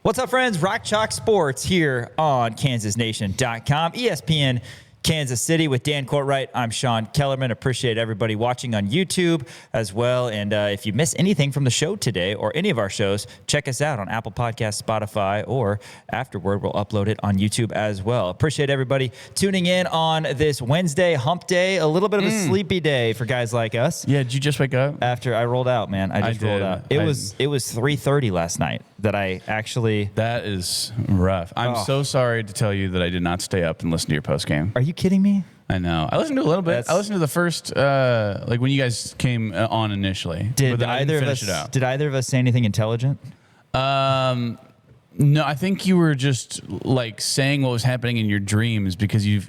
What's up, friends? Rock Chalk Sports here on KansasNation.com. ESPN Kansas City with Dan Courtwright. I'm Sean Kellerman. Appreciate everybody watching on YouTube as well. And if you miss anything from the show today or any of our shows, check us out on Apple Podcasts, Spotify, or afterward, we'll upload it on YouTube as well. Appreciate everybody tuning in on this Wednesday hump day. A little bit of a sleepy day for guys like us. Yeah, did you just wake up? After I rolled out, man. I just rolled out. It was 3:30 last night that I actually... That is rough. I'm so sorry to tell you that I did not stay up and listen to your post game. Are you kidding me? I know. I listened to a little bit. I listened to the first, like when you guys came on initially. Did either of us say anything intelligent? No, I think you were just like saying what was happening in your dreams because you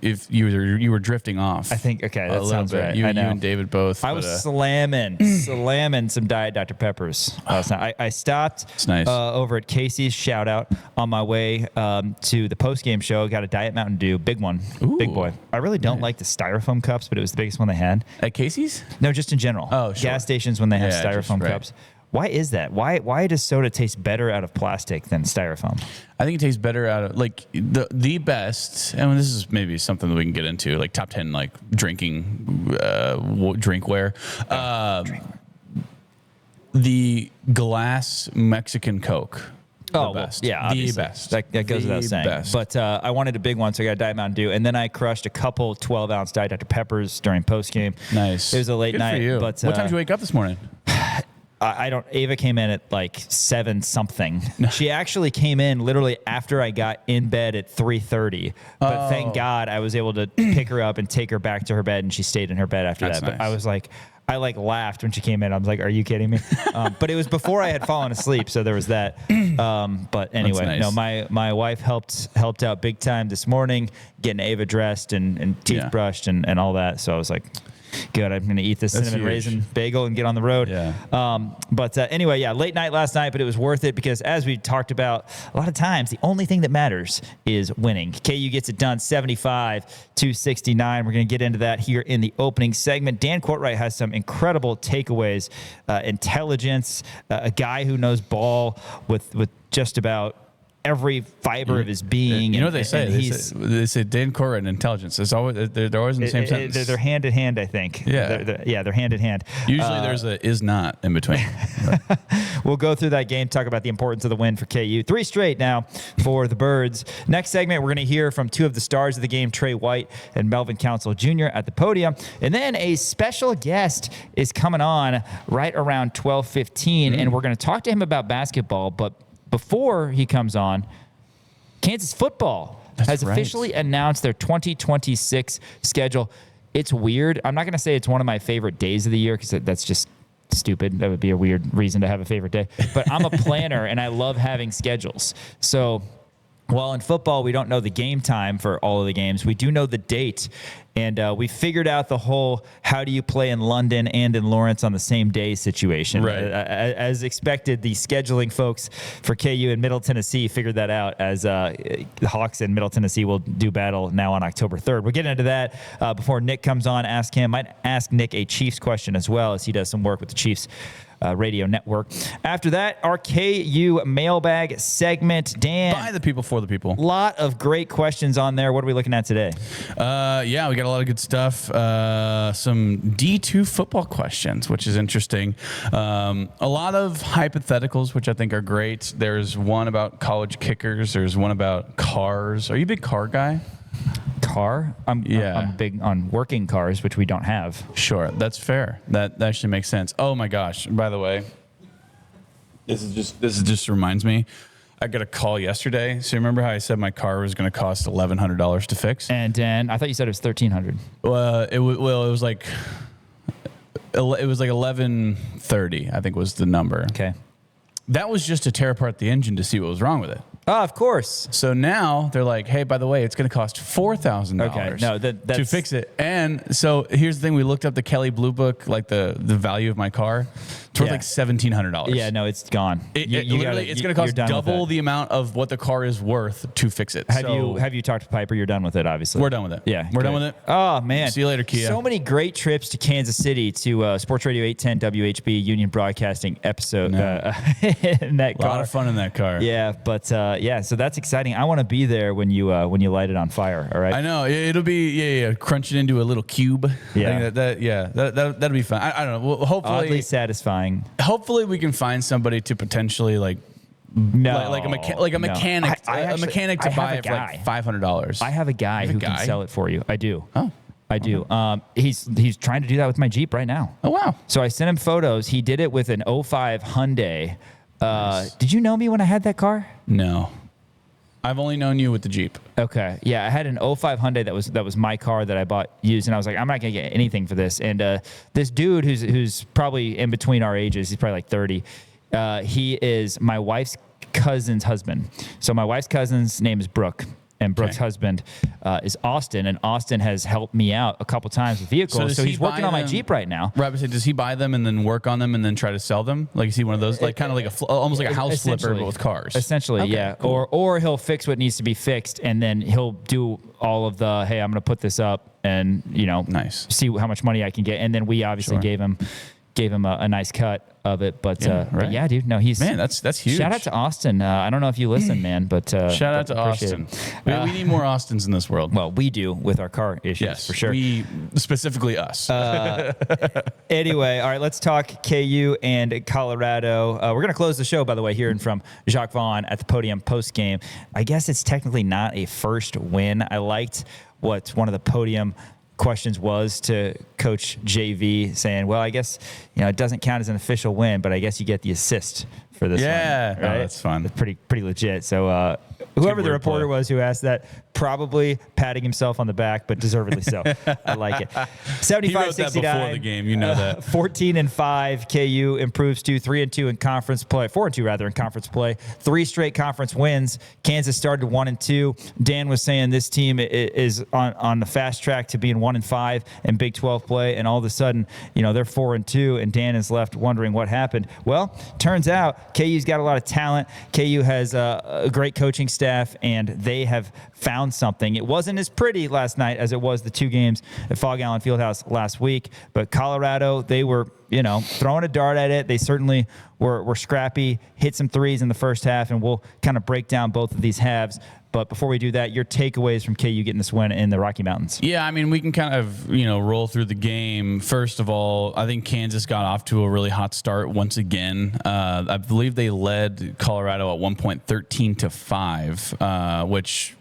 were drifting off. I think that sounds right. You I know. and David both. I was slamming some Diet Dr. Peppers last night. I stopped over at Casey's, shout out, on my way to the post game show. Got a Diet Mountain Dew, big one, big boy. I really don't like the styrofoam cups, but it was the biggest one they had At Casey's. No, just in general. Oh, sure. Gas stations when they have styrofoam cups. Why is that? Why does soda taste better out of plastic than styrofoam? I think it tastes better out of like the best. And this is maybe something that we can get into, like top 10 like drinking drinkware. The glass Mexican Coke. Oh, best. Well, yeah, the best. That goes without saying. Best. But I wanted a big one, so I got a Diet Mountain Dew, and then I crushed a couple 12-ounce Diet Dr. Peppers during post game. Nice. It was a late night. For you. But what time did you wake up this morning? I don't. Ava came in at like 7 something. She actually came in literally after I got in bed at 3:30. But thank God I was able to pick her up and take her back to her bed, and she stayed in her bed after that. Nice. But I was like. I laughed when she came in. I was like, "Are you kidding me?" But it was before I had fallen asleep, so there was that. But anyway, nice. no, my wife helped out big time this morning, getting Ava dressed and teeth brushed and all that. So I was like, good, I'm going to eat this cinnamon raisin bagel and get on the road. Yeah. But anyway, late night last night, but it was worth it because as we talked about a lot of times, the only thing that matters is winning. KU gets it done 75-69. We're going to get into that here in the opening segment. Dan Courtwright has some incredible takeaways, intelligence, a guy who knows ball with just about every fiber of his being. You know what they say? They say Dan Courtwright and intelligence. They're always in the same sentence. They're hand in hand, I think. Yeah. They're hand in hand. Usually there's a is not in between. We'll go through that game, talk about the importance of the win for KU. 3 straight now for the Birds. Next segment, we're going to hear from 2 of the stars of the game, Trey White and Melvin Council Jr. at the podium. And then a special guest is coming on right around 12:15, and we're going to talk to him about basketball. But before he comes on, Kansas football has officially announced their 2026 schedule. It's weird. I'm not going to say it's one of my favorite days of the year because that's just stupid. That would be a weird reason to have a favorite day. But I'm a planner, and I love having schedules. So while in football we don't know the game time for all of the games, we do know the date. And we figured out the whole how do you play in London and in Lawrence on the same day situation. Right. As expected, the scheduling folks for KU in Middle Tennessee figured that out as the Hawks in Middle Tennessee will do battle now on October 3rd. We'll get into that before Nick comes on. Might ask Nick a Chiefs question as well as he does some work with the Chiefs radio network. After that, our KU mailbag segment. Dan. By the people, for the people. A lot of great questions on there. What are we looking at today? We got a lot of good stuff. Some D2 football questions, which is interesting. A lot of hypotheticals, which I think are great. There's one about college kickers. There's one about cars. Are you a big car guy? Car? I'm big on working cars, which we don't have. Sure, that's fair. That actually makes sense. Oh my gosh! By the way, this just reminds me. I got a call yesterday. So remember how I said my car was going to cost $1,100 to fix? And I thought you said it was $1,300. It was like $1,130. I think was the number. Okay. That was just to tear apart the engine to see what was wrong with it. Oh, of course. So now they're like, hey, by the way, it's going to cost $4,000 Okay, no, that's to fix it. And so here's the thing. We looked up the Kelly Blue Book, like the value of my car. It's worth like $1,700. Yeah, no, it's gone. Literally, it's going to cost double the amount of what the car is worth to fix it. Have you talked to Piper? You're done with it, obviously. We're done with it. Yeah, we're done with it. Oh, man. See you later, Kia. So many great trips to Kansas City to Sports Radio 810 WHB Union Broadcasting episode in that car. A lot of fun in that car. Yeah, but so that's exciting. I want to be there when you light it on fire. All right. I know it'll be crunch it into a little cube. Yeah, that'll be fun. I don't know. Well, hopefully oddly satisfying. Hopefully we can find somebody to potentially like a mechanic to buy it for like $500. I have a guy who can sell it for you. I do. Oh. I do. He's trying to do that with my Jeep right now. Oh, wow. So I sent him photos. He did it with an 05 Hyundai. Nice. Did you know me when I had that car? No. I've only known you with the Jeep. Okay. Yeah, I had an 05 Hyundai that was my car that I bought used, and I was like, I'm not going to get anything for this. And this dude who's probably in between our ages, he's probably like 30, he is my wife's cousin's husband. So my wife's cousin's name is Brooke. And Brooke's husband is Austin, and Austin has helped me out a couple times with vehicles. So he's working on my Jeep right now. Right, but does he buy them and then work on them and then try to sell them? Like, is he one of those, like kind of like almost like a house flipper, but with cars? Essentially, yeah. Cool. Or he'll fix what needs to be fixed, and then he'll do all of the, hey, I'm going to put this up, and see how much money I can get. And then we obviously gave him a nice cut of it, but yeah, dude, no, that's huge. Shout out to Austin. I don't know if you listen, man, but shout out to Austin. We need more Austins in this world. Well, we do with our car issues, for sure. We specifically us. Anyway, all right, let's talk KU and Colorado. We're gonna close the show, by the way, hearing from Jacque Vaughn at the podium post game. I guess it's technically not a first win. I liked what one of the podium questions was to Coach JV, saying, well, I guess it doesn't count as an official win, but I guess you get the assist for this one. Yeah, right? That's fun. It's pretty legit. So whoever the reporter was who asked that, probably patting himself on the back, but deservedly so. I like it. 75-69. He wrote that before the game. You know that. 14-5. KU improves to 3-2 in conference play. 4-2 rather in conference play. 3 straight conference wins. Kansas started 1-2. Dan was saying this team is on the fast track to being 1-5 in Big 12 play, and all of a sudden, they're 4-2, and Dan is left wondering what happened. Well, turns out KU's got a lot of talent. KU has a great coaching staff, and they have found something. It wasn't as pretty last night as it was the 2 games at Fog Allen Fieldhouse last week, but Colorado, they were throwing a dart at it. They certainly were scrappy, hit some threes in the first half, and we'll kind of break down both of these halves. But before we do that, your takeaways from KU getting this win in the Rocky Mountains. Yeah, I mean, we can kind of, roll through the game. First of all, I think Kansas got off to a really hot start once again. I believe they led Colorado at 1 point 13-5, which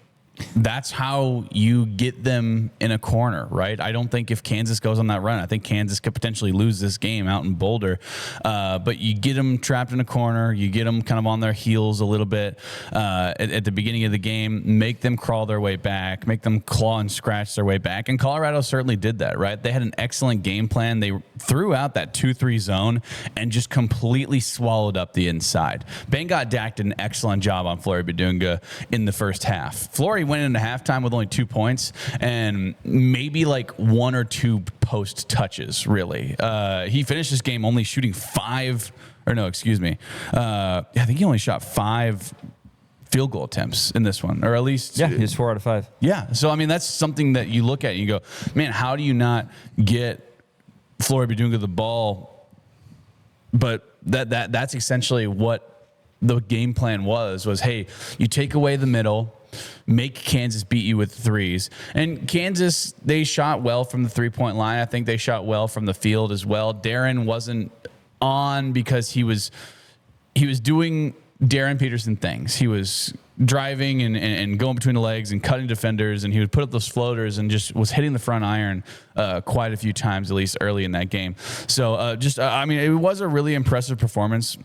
that's how you get them in a corner, right? I don't think if Kansas goes on that run, I think Kansas could potentially lose this game out in Boulder. But you get them trapped in a corner, you get them kind of on their heels a little bit at the beginning of the game, make them crawl their way back, make them claw and scratch their way back. And Colorado certainly did that, right? They had an excellent game plan. They threw out that 2-3 zone and just completely swallowed up the inside. Bengot Dak did an excellent job on Flory Badunga in the first half. Flory went into halftime with only 2 points and maybe like 1 or 2 post touches, really. He finished this game only shooting I think he only shot 5 field goal attempts in this one, or at least he was 4 out of 5. Yeah. So, I mean, that's something that you look at and you go, man, how do you not get Flory Badunga the ball? But that's essentially what the game plan was, hey, you take away the middle, make Kansas beat you with threes. And Kansas, they shot well from the 3-point line. I think they shot well from the field as well. Darren wasn't on because he was doing Darren Peterson things. He was driving and going between the legs and cutting defenders, and he would put up those floaters and just was hitting the front iron quite a few times, at least early in that game. So it was a really impressive performance.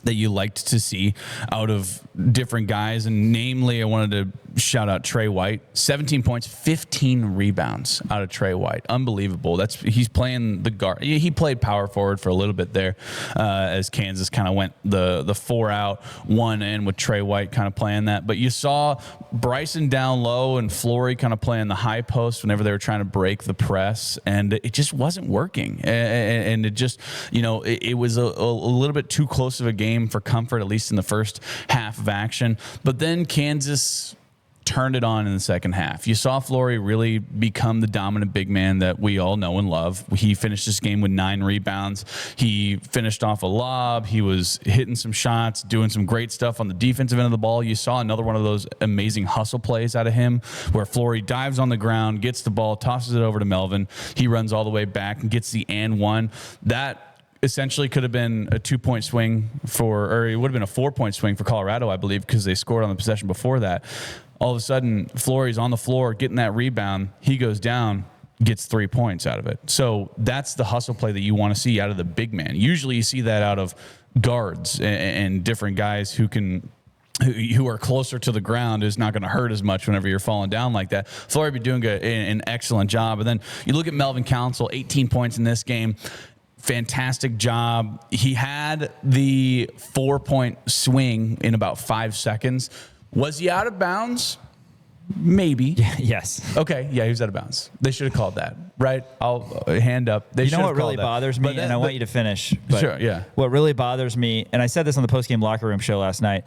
that you liked to see out of different guys. And namely, I wanted to shout out Trey White. 17 points, 15 rebounds out of Trey White. Unbelievable. He's playing the guard. He played power forward for a little bit there as Kansas kind of went the 4 out, 1 in with Trey White kind of playing that. But you saw Bryson down low and Flory kind of playing the high post whenever they were trying to break the press, and it just wasn't working. And it just, it was a little bit too close of a game for comfort, at least in the first half of action. But then Kansas turned it on in the second half. You saw Flory really become the dominant big man that we all know and love. He finished this game with 9 rebounds. He finished off a lob. He was hitting some shots, doing some great stuff on the defensive end of the ball. You saw another one of those amazing hustle plays out of him where Flory dives on the ground, gets the ball, tosses it over to Melvin. He runs all the way back and gets the and one. That essentially could have been a 2-point swing or it would have been a 4-point swing for Colorado, I believe, because they scored on the possession before that. All of a sudden, Flory's on the floor getting that rebound. He goes down, gets 3 points out of it. So that's the hustle play that you want to see out of the big man. Usually you see that out of guards and different guys who are closer to the ground is not going to hurt as much whenever you're falling down like that. Flory be doing an excellent job. And then you look at Melvin Council, 18 points in this game. Fantastic job. He had the 4-point swing in about 5 seconds. Was he out of bounds? Maybe. Yes. Okay. Yeah, he was out of bounds. They should have called that, right? I'll hand up. They know what really bothers me, and I want you to finish. But sure, yeah. What really bothers me, and I said this on the postgame locker room show last night,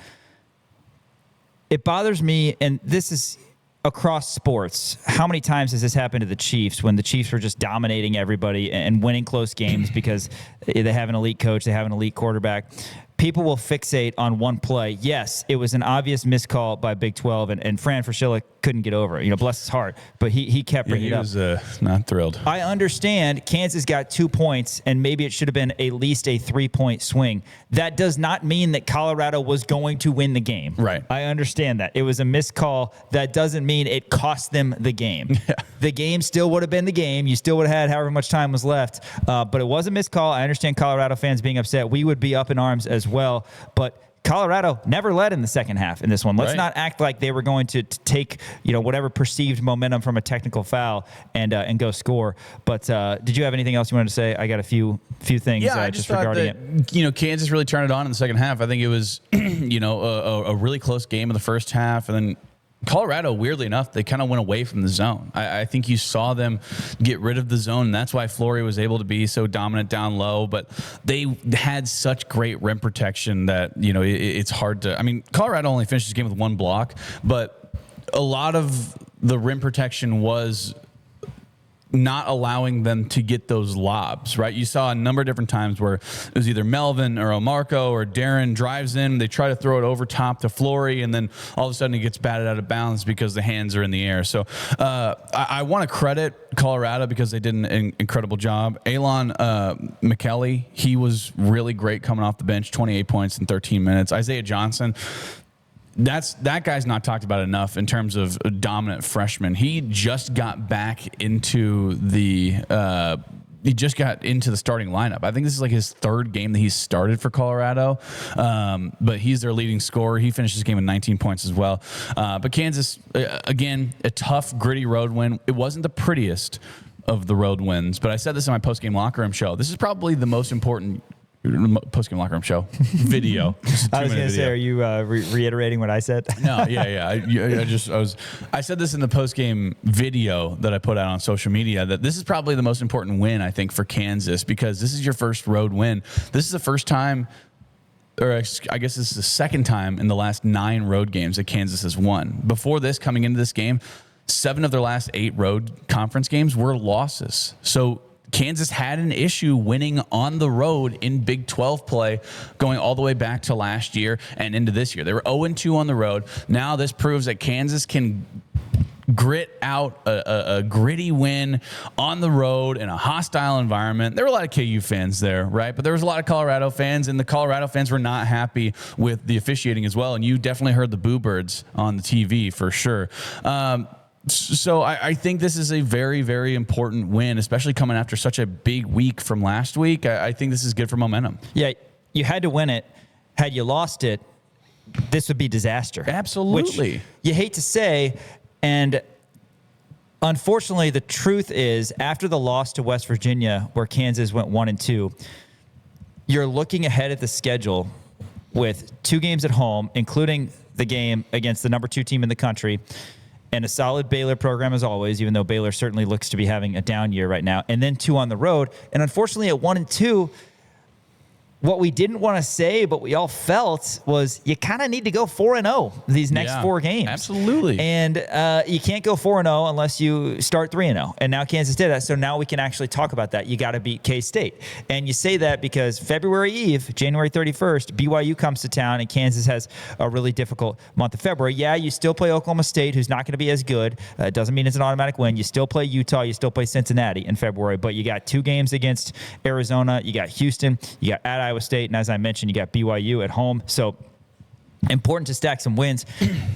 it bothers me, and this is across sports. How many times has this happened to the Chiefs when the Chiefs were just dominating everybody and winning close games because they have an elite coach, they have an elite quarterback? People will fixate on one play. Yes, it was an obvious miscall by Big 12, and Fran Fraschilla couldn't get over it. Bless his heart. But he kept bringing it up. He was not thrilled. I understand Kansas got 2 points, and maybe it should have been at least a 3-point swing. That does not mean that Colorado was going to win the game. Right. I understand that. It was a missed call. That doesn't mean it cost them the game. Yeah. The game still would have been the game. You still would have had however much time was left. But it was a missed call. I understand Colorado fans being upset. We would be up in arms as well. But Colorado never led in the second half in this one. Let's not act like they were going to take whatever perceived momentum from a technical foul and go score. But did you have anything else you wanted to say? I got a few things just regarding it. Kansas really turned it on in the second half. I think it was a really close game in the first half, and then Colorado, weirdly enough, they kind of went away from the zone. I think you saw them get rid of the zone, and that's why Flory was able to be so dominant down low. But they had such great rim protection that, it's hard to – I mean, Colorado only finished this game with 1 block, but a lot of the rim protection was – not allowing them to get those lobs, right? You saw a number of different times where it was either Melvin or Omarco or Darren drives in, they try to throw it over top to Flory, and then all of a sudden it gets batted out of bounds because the hands are in the air. So I want to credit Colorado because they did an incredible job. Elon McKelly, he was really great coming off the bench, 28 points in 13 minutes. Isaiah Johnson, that guy's not talked about enough in terms of a dominant freshman. He just got back into the starting lineup. I think this is like his 3rd game that he's started for Colorado, but he's their leading scorer. He finished this game with 19 points as well. But Kansas, again, a tough, gritty road win. It wasn't the prettiest of the road wins, but I said this in my postgame locker room show. This is probably the most important post-game locker room show video. I was going to say, are you reiterating what I said? No, yeah. I said this in the post-game video that I put out on social media, that this is probably the most important win, I think, for Kansas, because this is your first road win. This is the first time, or I guess this is the second time in the last 9 road games that Kansas has won. Before this, coming into this game, 7 of their last 8 road conference games were losses. So Kansas had an issue winning on the road in Big 12 play going all the way back to last year and into this year. They were 0-2 on the road. Now this proves that Kansas can grit out a gritty win on the road in a hostile environment. There were a lot of KU fans there, right? But there was a lot of Colorado fans, and the Colorado fans were not happy with the officiating as well. And you definitely heard the boo birds on the TV for sure. So I think this is a very, very important win, especially coming after such a big week from last week. I think this is good for momentum. Yeah, you had to win it. had you lost it, this would be disaster. Absolutely. Which you hate to say, and unfortunately, the truth is, after the loss to West Virginia, where Kansas went 1-2, you're looking ahead at the schedule with 2 games at home, including the game against the number 2 team in the country, and a solid Baylor program as always, even though Baylor certainly looks to be having a down year right now, and then 2 on the road. And unfortunately, at 1-2, what we didn't want to say, but we all felt, was you kind of need to go 4-0 these next 4 games. Absolutely. And you can't go 4-0 unless you start 3-0. And now Kansas did that. So now we can actually talk about that. You got to beat K-State. And you say that because February Eve, January 31st, BYU comes to town and Kansas has a really difficult month of February. Yeah, you still play Oklahoma State, who's not going to be as good. It doesn't mean it's an automatic win. You still play Utah. You still play Cincinnati in February. But you got 2 games against Arizona. You got Houston. You got at Iowa State, and as I mentioned, you got BYU at home. So important to stack some wins.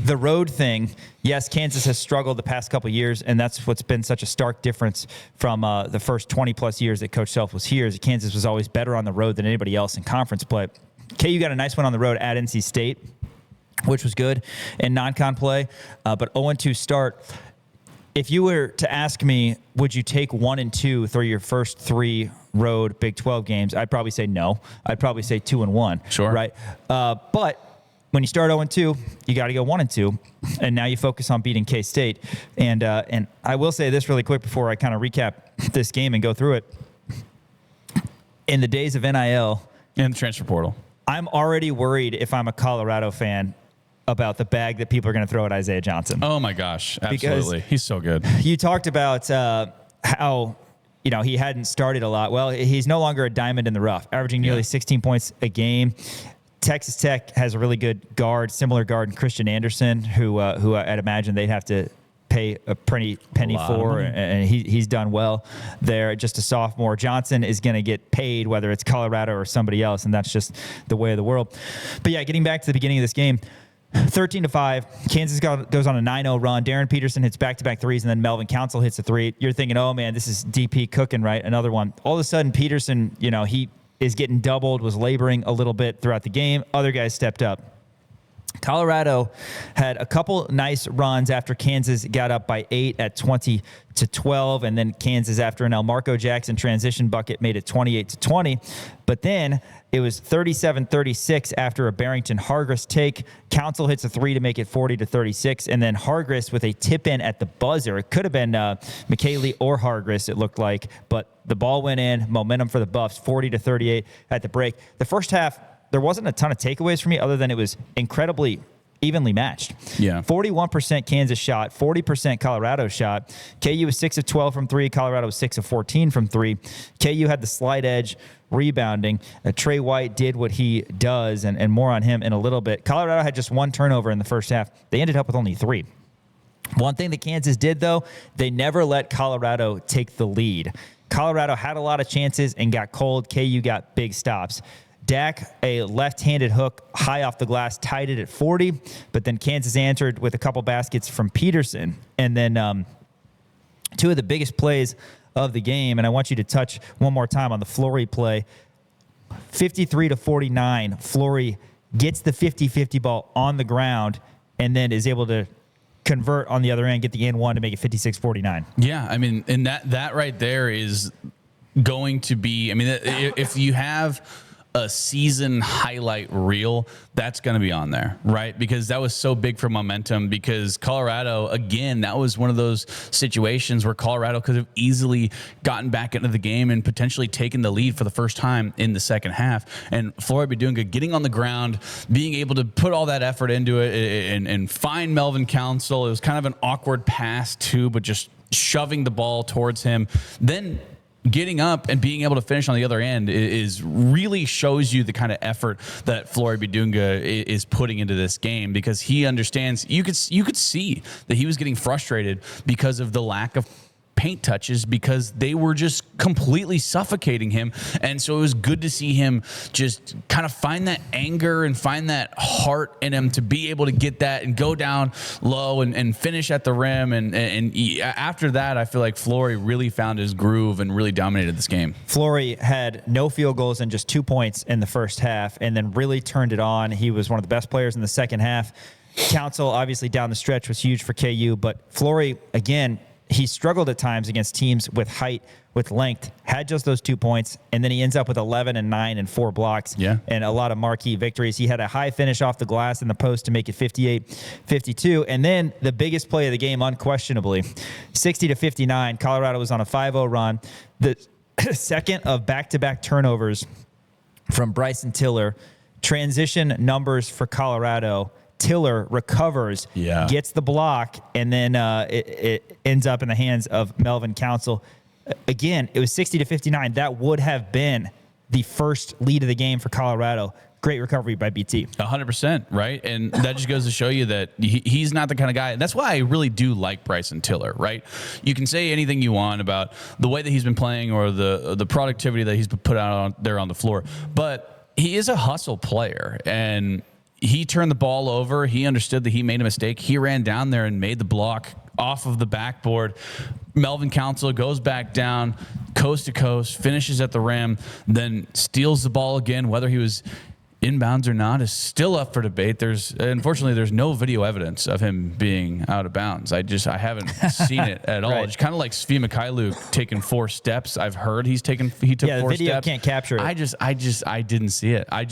The road thing, yes, Kansas has struggled the past couple of years, and that's what's been such a stark difference from the first 20-plus years that Coach Self was here, is that Kansas was always better on the road than anybody else in conference play. KU got a nice one on the road at NC State, which was good in non-con play, but 0-2 start. If you were to ask me, would you take 1-2 through your first 3 road Big 12 games, I'd probably say no. I'd probably say 2-1. Sure. Right. But when you start 0-2, you got to go 1-2, and now you focus on beating K-State. And I will say this really quick before I kind of recap this game and go through it. In the days of NIL and the transfer portal, I'm already worried if I'm a Colorado fan about the bag that people are going to throw at Isaiah Johnson. Oh my gosh, absolutely. He's so good. You talked about how he hadn't started a lot. Well, he's no longer a diamond in the rough, averaging nearly 16 points a game. Texas Tech has a really good guard, similar guard in Christian Anderson, who I'd imagine they'd have to pay a pretty penny for, and he's done well there. Just a sophomore. Johnson is going to get paid whether it's Colorado or somebody else, and that's just the way of the world. But yeah, getting back to the beginning of this game, 13-5, Kansas goes on a 9-0 run. Darren Peterson hits back-to-back threes, and then Melvin Council hits a 3. You're thinking, oh, man, this is DP cooking, right? Another one. All of a sudden, Peterson, he is getting doubled, was laboring a little bit throughout the game. Other guys stepped up. Colorado had a couple nice runs after Kansas got up by 8 at 20-12, and then Kansas, after an Elmarco Jackson transition bucket, made it 28-20. But then it was 37-36 after a Barrington Hargress take. Council hits a 3 to make it 40-36, and then Hargress with a tip in at the buzzer. It could have been McKaylee or Hargress, it looked like, but the ball went in. Momentum for the Buffs, 40-38 at the break. The first half, there wasn't a ton of takeaways for me other than it was incredibly evenly matched. Yeah. 41% Kansas shot, 40% Colorado shot. KU was 6 of 12 from 3. Colorado was 6 of 14 from 3. KU had the slight edge rebounding. Trey White did what he does, and more on him in a little bit. Colorado had just 1 turnover in the first half. They ended up with only 3. One thing that Kansas did, though, they never let Colorado take the lead. Colorado had a lot of chances and got cold. KU got big stops. Dak, a left-handed hook high off the glass, tied it at 40, but then Kansas answered with a couple baskets from Peterson. And then 2 of the biggest plays of the game, and I want you to touch one more time on the Flory play. 53-49, Flory gets the 50-50 ball on the ground and then is able to convert on the other end, get the N1 to make it 56-49. Yeah, I mean, and that right there is going to be, I mean, if you have a season highlight reel, that's going to be on there, right? Because that was so big for momentum, because Colorado, again, that was one of those situations where Colorado could have easily gotten back into the game and potentially taken the lead for the first time in the second half. And Flory Bidunga getting on the ground, being able to put all that effort into it and find Melvin Council. It was kind of an awkward pass too, but just shoving the ball towards him. Then getting up and being able to finish on the other end is really shows you the kind of effort that Flory Bidunga is putting into this game, because he understands. You could see that he was getting frustrated because of the lack of paint touches because they were just completely suffocating him. And so it was good to see him just kind of find that anger and find that heart in him to be able to get that and go down low and finish at the rim. And after that, I feel like Flory really found his groove and really dominated this game. Flory had no field goals and just 2 points in the first half and then really turned it on. He was one of the best players in the second half. Council, obviously, down the stretch was huge for KU, but Flory, again, he struggled at times against teams with height, with length, had just those 2 points, and then he ends up with 11 and 9 and 4 blocks and a lot of marquee victories. He had a high finish off the glass in the post to make it 58-52. And then the biggest play of the game, unquestionably, 60-59. Colorado was on a 5-0 run. The second of back-to-back turnovers from Bryson Tiller. Transition numbers for Colorado. Tiller recovers, gets the block, and then it ends up in the hands of Melvin Council. Again, it was 60-59. That would have been the first lead of the game for Colorado. Great recovery by BT. 100%, right? And that just goes to show you that he's not the kind of guy. That's why I really do like Bryson Tiller, right? You can say anything you want about the way that he's been playing or the productivity that he's put out there on the floor, but he is a hustle player, and he turned the ball over. He understood that he made a mistake. He ran down there and made the block off of the backboard. Melvin Council goes back down, coast to coast, finishes at the rim, then steals the ball again. Whether he was inbounds or not is still up for debate. Unfortunately, there's no video evidence of him being out of bounds. I haven't seen it at all. Right. It's kind of like Svi Mikhailuk taking 4 steps. I've heard he took 4 steps. Yeah, the video can't capture it. I didn't see it. I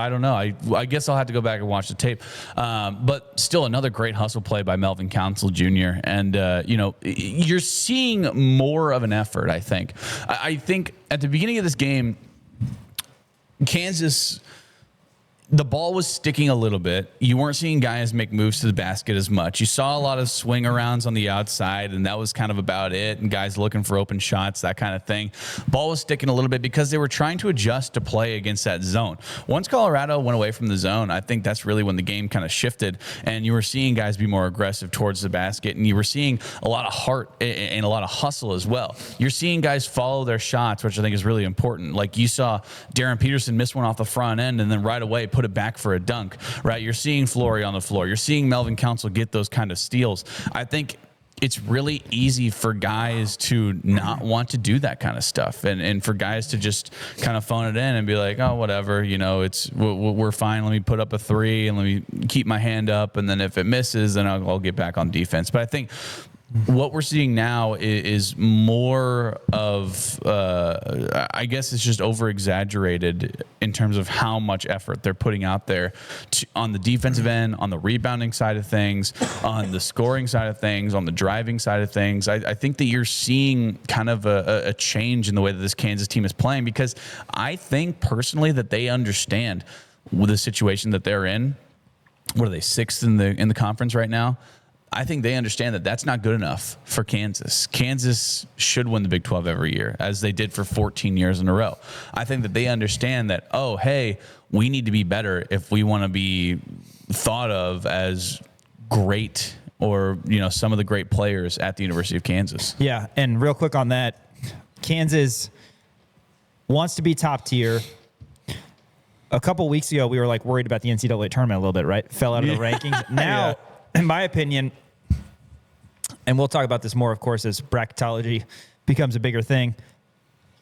don't know. I guess I'll have to go back and watch the tape. But still another great hustle play by Melvin Council Jr. And, you're seeing more of an effort, I think. I think at the beginning of this game, Kansas, the ball was sticking a little bit. You weren't seeing guys make moves to the basket as much. You saw a lot of swing arounds on the outside, and that was kind of about it, and guys looking for open shots, that kind of thing. Ball was sticking a little bit because they were trying to adjust to play against that zone. Once Colorado went away from the zone, I think that's really when the game kind of shifted, and you were seeing guys be more aggressive towards the basket, and you were seeing a lot of heart and a lot of hustle as well. You're seeing guys follow their shots, which I think is really important. Like you saw Darren Peterson miss one off the front end and then right away put it back for a dunk, right? You're seeing Flory on the floor. You're seeing Melvin Council get those kind of steals. I think it's really easy for guys to not want to do that kind of stuff, and for guys to just kind of phone it in and be like, oh, whatever, we're fine. Let me put up a 3 and let me keep my hand up, and then if it misses, then I'll get back on defense. But I think what we're seeing now is more of, I guess it's just over-exaggerated in terms of how much effort they're putting out there on the defensive end, on the rebounding side of things, on the scoring side of things, on the driving side of things. I think that you're seeing kind of a change in the way that this Kansas team is playing, because I think personally that they understand the situation that they're in. What are they, 6th in the conference right now? I think they understand that that's not good enough for Kansas. Kansas should win the Big 12 every year, as they did for 14 years in a row. I think that they understand that, oh, hey, we need to be better if we want to be thought of as great, or, some of the great players at the University of Kansas. Yeah, and real quick on that, Kansas wants to be top tier. A couple weeks ago, we were worried about the NCAA tournament a little bit, right? Fell out of the rankings. Now, in my opinion, and we'll talk about this more, of course, as bracketology becomes a bigger thing,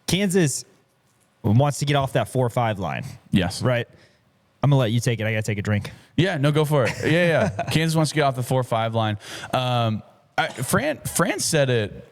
Kansas wants to get off that 4-5 line. Yes. Right? I'm going to let you take it. I got to take a drink. Yeah, no, go for it. Yeah. Kansas wants to get off the 4-5 line. Fran said it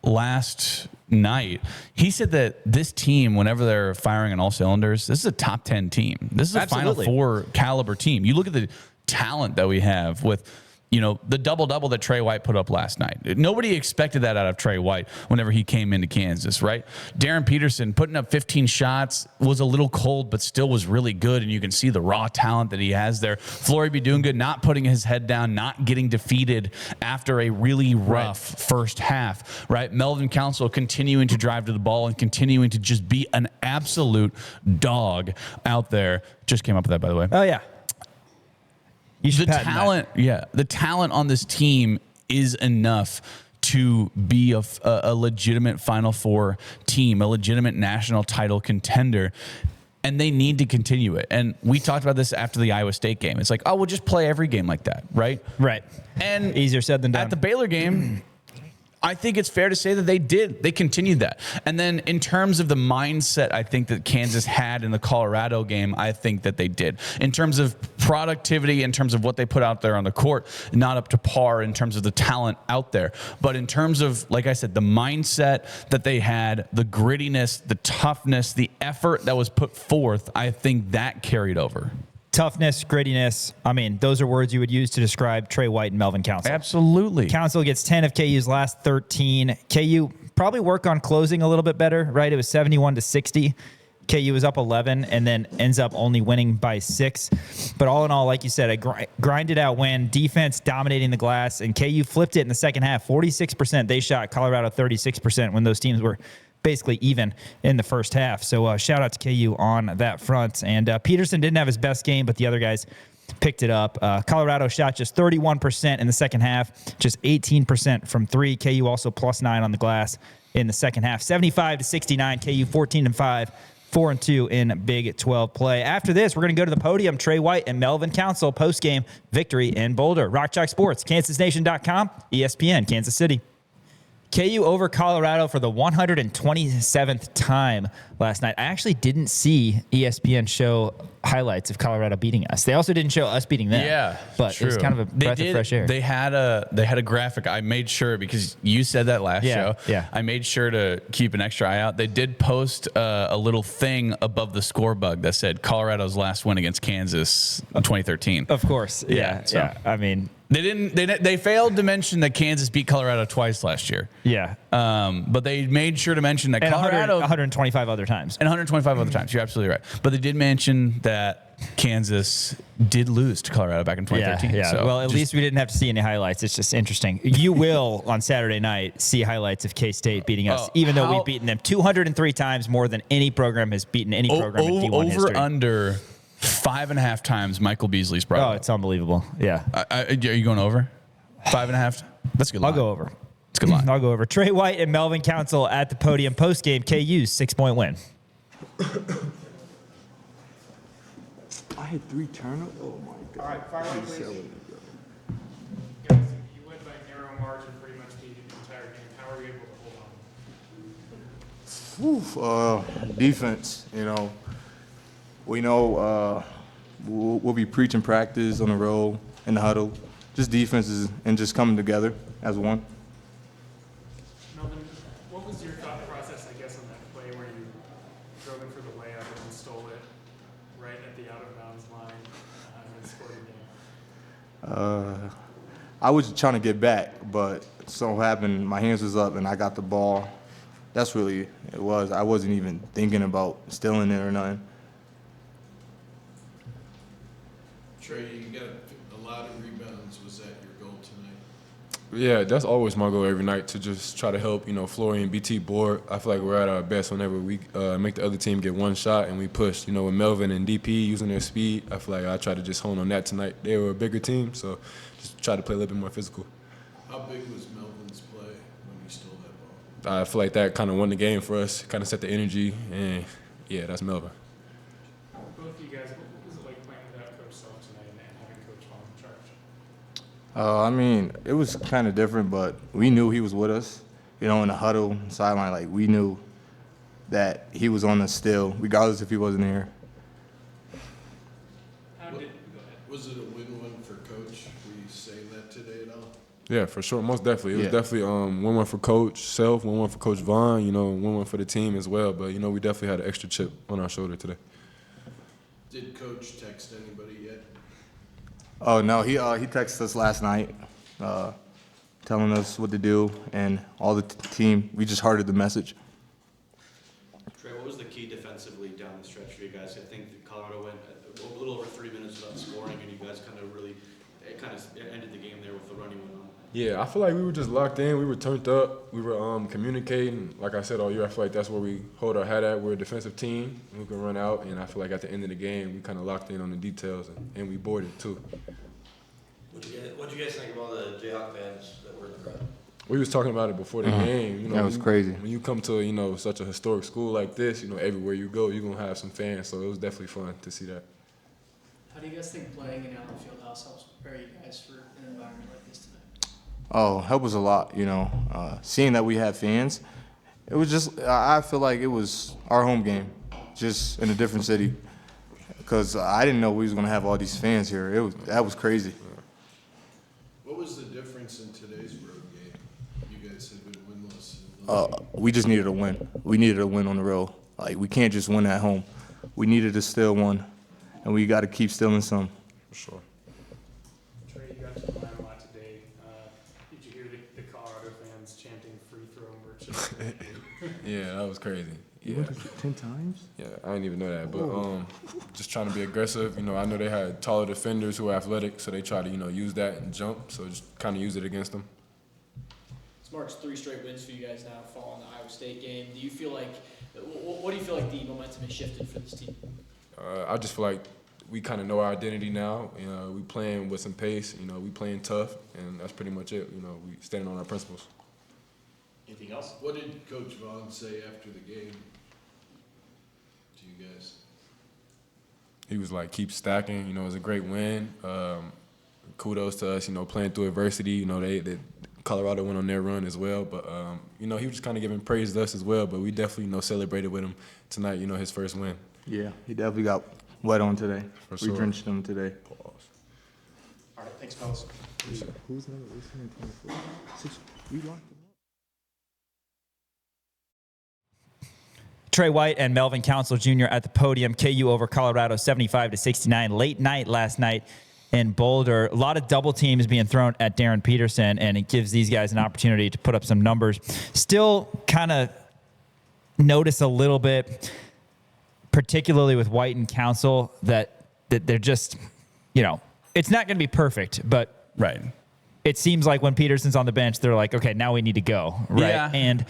last night. He said that this team, whenever they're firing on all cylinders, this is a top 10 team. This is a Absolutely. Final Four caliber team. You look at the talent that we have with, the double-double that Trey White put up last night. Nobody expected that out of Trey White whenever he came into Kansas, right? Darren Peterson putting up 15 shots, was a little cold, but still was really good, and you can see the raw talent that he has there. Flory be doing good, not putting his head down, not getting defeated after a really rough first half, right? Melvin Council continuing to drive to the ball and continuing to just be an absolute dog out there. Just came up with that, by the way. Oh, yeah. The talent on this team is enough to be a legitimate Final Four team, a legitimate national title contender. And they need to continue it. And we talked about this after the Iowa State game. It's like, oh, we'll just play every game like that, right? Right. And easier said than done. At the Baylor game, I think it's fair to say that they did. They continued that. And then in terms of the mindset, I think that Kansas had in the Colorado game, I think that they did. In terms of productivity, in terms of what they put out there on the court, not up to par in terms of the talent out there. But in terms of, like I said, the mindset that they had, the grittiness, the toughness, the effort that was put forth, I think that carried over. Toughness, grittiness. I mean, those are words you would use to describe Trey White and Melvin Council. Absolutely. Council gets 10 of KU's last 13. KU probably work on closing a little bit better, right? It was 71-60. KU was up 11 and then ends up only winning by 6. But all in all, like you said, a grinded out win, defense dominating the glass, and KU flipped it in the second half. 46% they shot, Colorado 36% when those teams were basically even in the first half. So shout out to KU on that front. And Peterson didn't have his best game, but the other guys picked it up. Colorado shot just 31% in the second half, just 18% from 3. KU also +9 on the glass in the second half. 75-69, KU 14-5. 4-2 in Big 12 play. After this, we're going to go to the podium. Trey White and Melvin Council post-game victory in Boulder. Rock Chalk Sports, KansasNation.com, ESPN, Kansas City. KU over Colorado for the 127th time last night. I actually didn't see ESPN show highlights of Colorado beating us. They also didn't show us beating them. Yeah, but true. It was kind of a breath of fresh air. They had a graphic. I made sure, because you said that last show. Yeah. I made sure to keep an extra eye out. They did post a little thing above the score bug that said Colorado's last win against Kansas in 2013. Of course. Yeah. I mean, They failed to mention that Kansas beat Colorado twice last year. Yeah. But they made sure to mention that and Colorado 125 other times. And 125 other times. You're absolutely right. But they did mention that Kansas did lose to Colorado back in 2013. Yeah. So well, at least we didn't have to see any highlights. It's just interesting. You will on Saturday night see highlights of K-State beating us, even though we've beaten them 203 times, more than any program has beaten any program in D1 history. Over under 5.5 times Michael Beasley's brought. Oh, it's unbelievable. Yeah. Are you going over? 5.5? That's a good line. I'll go over. It's a good line. I'll go over. Trey White and Melvin Council at the podium post-game. KU's 6-point win. I had 3 turnovers. Oh my God. All right, fire away, please. Guys, you went by narrow margin pretty much the entire game. How are you able to hold on? Defense, we know we'll be preaching practice on the road, in the huddle. Just defenses and just coming together as one. Melvin, what was your thought process, I guess, on that play where you drove in for the layup and stole it right at the out-of-bounds line and scored a game? I was trying to get back, but so happened my hands was up and I got the ball. That's really it was. I wasn't even thinking about stealing it or nothing. Trey, you got a lot of rebounds. Was that your goal tonight? Yeah, that's always my goal every night, to just try to help, Flory and BT board. I feel like we're at our best whenever we make the other team get one shot and we push. With Melvin and DP using their speed, I feel like I try to just hone on that tonight. They were a bigger team, so just try to play a little bit more physical. How big was Melvin's play when he stole that ball? I feel like that kind of won the game for us, kind of set the energy, and yeah, that's Melvin. Both of you guys, what was it like playing without Coach Self tonight and having Coach Vaughn in charge? It was kind of different, but we knew he was with us. In the huddle, sideline, like we knew that he was on us still, regardless if he wasn't here. Go ahead. Was it a win-win for Coach? Were you saying that today at all? Yeah, for sure, most definitely. It was Yeah. definitely 1-1 for Coach Self, 1-1 for Coach Vaughn, 1-1 for the team as well. But, we definitely had an extra chip on our shoulder today. Did Coach text anybody yet? Oh no, he texted us last night, telling us what to do, and all the team. We just hearted the message. Trey, what was the key defensively down the stretch for you guys? I think that Colorado went a little over 3 minutes without scoring, and you guys it ended the game there with the run you went on. Yeah, I feel like we were just locked in. We were turned up. We were communicating. Like I said all year, I feel like that's where we hold our hat at. We're a defensive team who can run out, and I feel like at the end of the game, we kind of locked in on the details, and we boarded too. What do you guys think of all the Jacque fans that were in the crowd? We was talking about it before the game. You know, That was crazy. When you come to, you know, such a historic school like this, you know, everywhere you go, you're going to have some fans. So it was definitely fun to see that. How do you guys think playing in Allen Fieldhouse helps prepare you guys for an environment like this tonight? Oh, help us a lot, you know. Seeing that we have fans, it was just, I feel like it was our home game, just in a different city. Because I didn't know we was going to have all these fans here. That was crazy. What was the difference in today's road game? You guys have been winless. We just needed a win. We needed a win on the road. Like, we can't just win at home. We needed to steal one, and we got to keep stealing some. For sure. Trey, you got to the line a lot today. Did you hear the Colorado fans chanting free throw merchant? Yeah, that was crazy. Yeah. 10 times? Yeah, I didn't even know that. But just trying to be aggressive. You know, I know they had taller defenders who are athletic, so they try to, you know, use that and jump. So just kind of use it against them. It's marks 3 straight wins for you guys now following the Iowa State game. Do you feel like, what do you feel like the momentum has shifted for this team? I just feel like we kind of know our identity now. You know, we playing with some pace. You know, we playing tough, and that's pretty much it. You know, we standing on our principles. Anything else? What did Coach Vaughn say after the game to you guys? He was like, keep stacking. You know, it was a great win. Kudos to us, you know, playing through adversity. You know, they Colorado went on their run as well. But, you know, he was just kind of giving praise to us as well. But we definitely, you know, celebrated with him tonight, you know, his first win. Yeah, he definitely got wet on today. For We sure. drenched him today. All right, thanks, fellas. Who's number 18 and 24? We locked him. Trey White and Melvin Council Jr. at the podium. KU over Colorado 75-69. Late night last night in Boulder. A lot of double teams being thrown at Darren Peterson, and it gives these guys an opportunity to put up some numbers. Still kind of notice a little bit, particularly with White and Council, that they're just, you know, it's not going to be perfect, but Right. it seems like when Peterson's on the bench, they're like, okay, now we need to go. Right. Yeah. And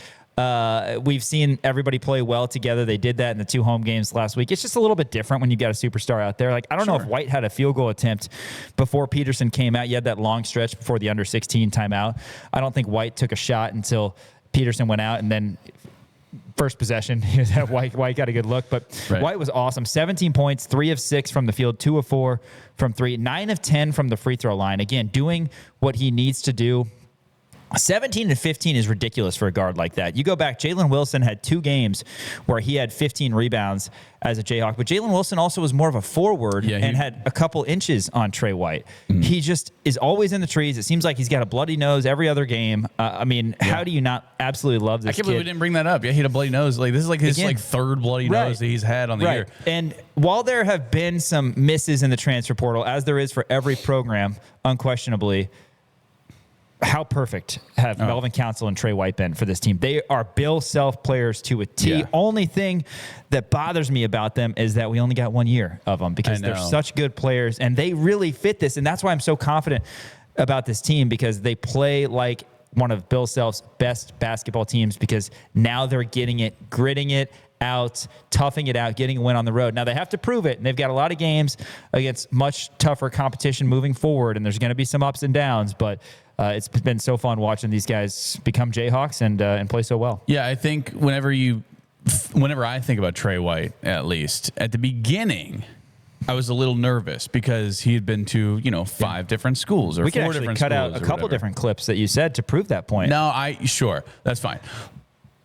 we've seen everybody play well together. They did that in the 2 home games last week. It's just a little bit different when you've got a superstar out there. Like, I don't know if White had a field goal attempt before Peterson came out. You had that long stretch before the under-16 timeout. I don't think White took a shot until Peterson went out, and then first possession, White got a good look. But Right. White was awesome. 17 points, 3 of 6 from the field, 2 of 4 from 3, 9 of 10 from the free throw line. Again, doing what he needs to do. 17 and 15 is ridiculous for a guard like that. You go back, Jalen Wilson had 2 games where he had 15 rebounds as a Jayhawk, but Jalen Wilson also was more of a forward and had a couple inches on Trey White. He just is always in the trees. It seems like he's got a bloody nose every other game. I mean, how do you not absolutely love this I can't kid? believe we didn't bring that up. Yeah, he had a bloody nose. Like, this is like his Again, 3rd bloody nose that he's had on the year. And while there have been some misses in the transfer portal, as there is for every program, unquestionably, how perfect have Melvin Council and Trey White been for this team? They are Bill Self players to a T. Yeah. Only thing that bothers me about them is that we only got 1 year of them because they're such good players and they really fit this. And that's why I'm so confident about this team, because they play like one of Bill Self's best basketball teams, because now they're getting it, gritting it out, toughing it out, getting a win on the road. Now they have to prove it, and they've got a lot of games against much tougher competition moving forward, and there's going to be some ups and downs, but it's been so fun watching these guys become Jayhawks and play so well. Yeah, I think whenever I think about Trey White, at least at the beginning, I was a little nervous because he had been to 5 different schools or we 4 could actually different cut schools out a or couple whatever. different clips that you said to prove that point. No, sure, that's fine,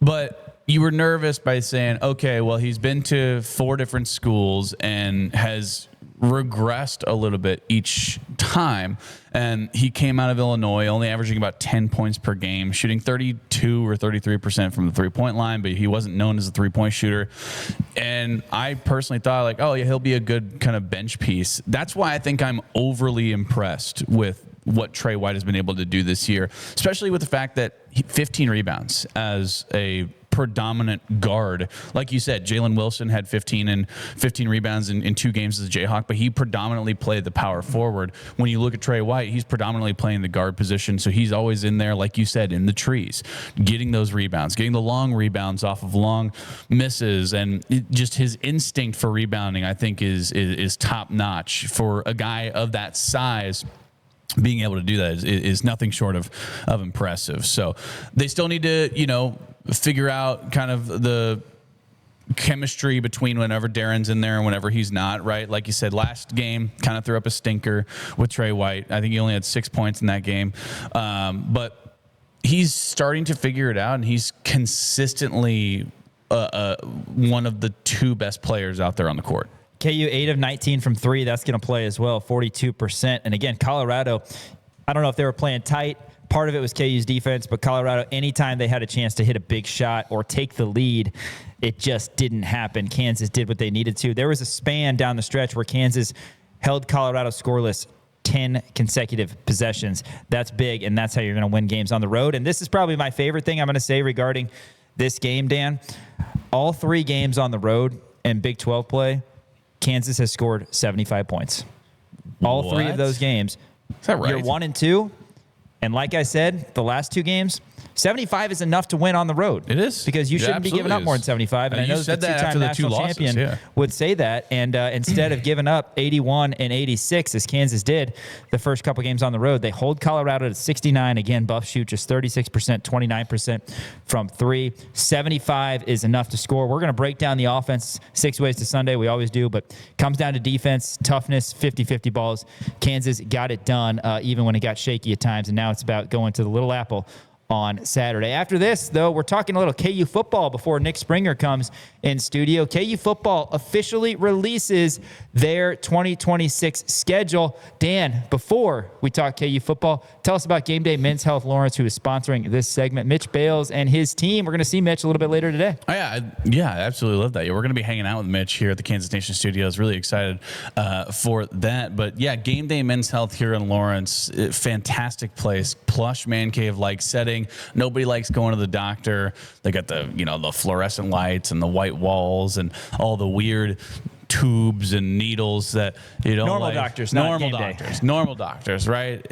but you were nervous by saying, okay, well, he's been to 4 different schools and has regressed a little bit each time, and he came out of Illinois only averaging about 10 points per game, shooting 32 or 33% from the 3-point line, but he wasn't known as a 3-point shooter. And I personally thought, like, oh yeah, he'll be a good kind of bench piece. That's why I think I'm overly impressed with what Trey White has been able to do this year, especially with the fact that 15 rebounds as a predominant guard. Like you said, Jalen Wilson had 15 rebounds in 2 games as a Jayhawk, but he predominantly played the power forward. When you look at Trey White, he's predominantly playing the guard position, so he's always in there, like you said, in the trees, getting those rebounds, getting the long rebounds off of long misses, and just his instinct for rebounding, I think, is top notch for a guy of that size. being able to do that is nothing short of impressive. So they still need to, figure out kind of the chemistry between whenever Darren's in there and whenever he's not, right? Like you said, last game kind of threw up a stinker with Trey White. I think he only had 6 points in that game. But he's starting to figure it out, and he's consistently one of the 2 best players out there on the court. KU 8 of 19 from 3. That's going to play as well, 42%. And again, Colorado, I don't know if they were playing tight. Part of it was KU's defense, but Colorado, anytime they had a chance to hit a big shot or take the lead, it just didn't happen. Kansas did what they needed to. There was a span down the stretch where Kansas held Colorado scoreless 10 consecutive possessions. That's big, and that's how you're going to win games on the road. And this is probably my favorite thing I'm going to say regarding this game, Dan. All 3 games on the road in Big 12 play, Kansas has scored 75 points. All 3 of those games. Is that right? You're 1 and 2. And like I said, the last 2 games, 75 is enough to win on the road. It is. Because you shouldn't be giving up more than 75. And I know you said the that after two-time the 2 national losses, champion would say that. And instead of giving up 81 and 86, as Kansas did the first couple games on the road, they hold Colorado to 69. Again, Buff shoot just 36%, 29% from 3. 75 is enough to score. We're going to break down the offense 6 ways to Sunday. We always do. But comes down to defense, toughness, 50-50 balls. Kansas got it done even when it got shaky at times. And now it's about going to the Little Apple on Saturday. After this, though, we're talking a little KU football before Nick Springer comes in studio. KU football officially releases their 2026 schedule. Dan, before we talk KU football, tell us about Game Day Men's Health Lawrence, who is sponsoring this segment. Mitch Bales and his team. We're going to see Mitch a little bit later today. Oh, yeah, I absolutely love that. Yeah, we're going to be hanging out with Mitch here at the Kansas Nation Studios. Really excited for that. But yeah, Game Day Men's Health here in Lawrence, fantastic place, plush man cave-like setting. Nobody likes going to the doctor. They got the fluorescent lights and the white walls and all the weird tubes and needles that you don't normal like. Doctors, not normal Game Day. doctors, normal doctors, right?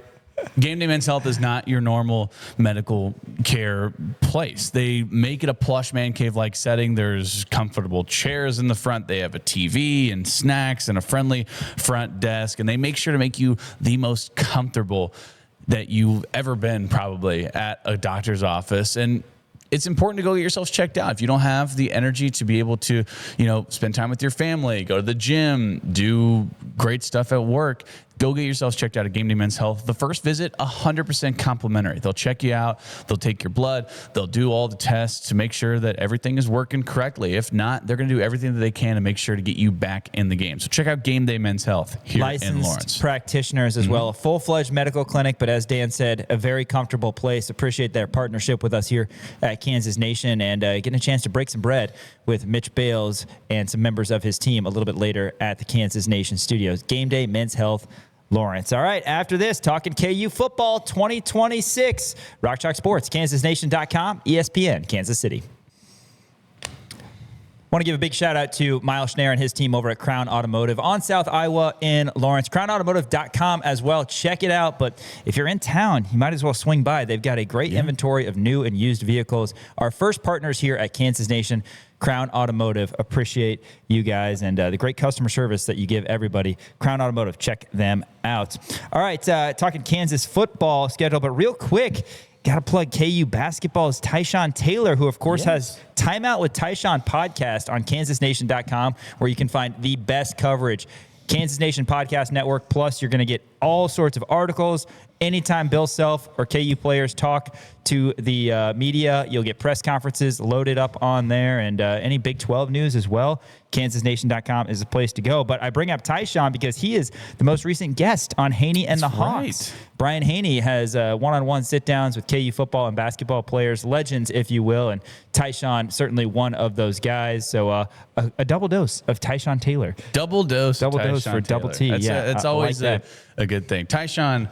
Game Day Men's Health is not your normal medical care place. They make it a plush man cave-like setting. There's comfortable chairs in the front. They have a TV and snacks and a friendly front desk, and they make sure to make you the most comfortable that you've ever been probably at a doctor's office. And it's important to go get yourselves checked out. If you don't have the energy to be able to, spend time with your family, go to the gym, do great stuff at work, go get yourselves checked out at Game Day Men's Health. The first visit, 100% complimentary. They'll check you out. They'll take your blood. They'll do all the tests to make sure that everything is working correctly. If not, they're going to do everything that they can to make sure to get you back in the game. So check out Game Day Men's Health here in Lawrence. Licensed practitioners as well. A full-fledged medical clinic, but as Dan said, a very comfortable place. Appreciate their partnership with us here at Kansas Nation and getting a chance to break some bread with Mitch Bales and some members of his team a little bit later at the Kansas Nation Studios. Game Day Men's Health Lawrence. All right, after this, talking KU football 2026. Rock Chalk Sports, KansasNation.com, ESPN, Kansas City. Want to give a big shout out to Miles Schneer and his team over at Crown Automotive on South Iowa in Lawrence. CrownAutomotive.com as well. Check it out. But if you're in town, you might as well swing by. They've got a great inventory of new and used vehicles. Our first partners here at Kansas Nation, Crown Automotive. Appreciate you guys and the great customer service that you give everybody. Crown Automotive, check them out. All right, talking Kansas football schedule, but real quick, got to plug KU basketball's Tyshawn Taylor, who, of course, has Timeout with Tyshawn podcast on KansasNation.com, where you can find the best coverage. Kansas Nation Podcast Network, plus you're going to get all sorts of articles. Anytime Bill Self or KU players talk to the media, you'll get press conferences loaded up on there and any Big 12 news as well. KansasNation.com is the place to go. But I bring up Tyshawn because he is the most recent guest on Haney and the Hawks. Brian Haney has one-on-one sit-downs with KU football and basketball players, legends, if you will, and Tyshawn certainly one of those guys. So a double dose of Tyshawn Taylor. Double dose for Double T. It's always like a good thing. Tyshawn,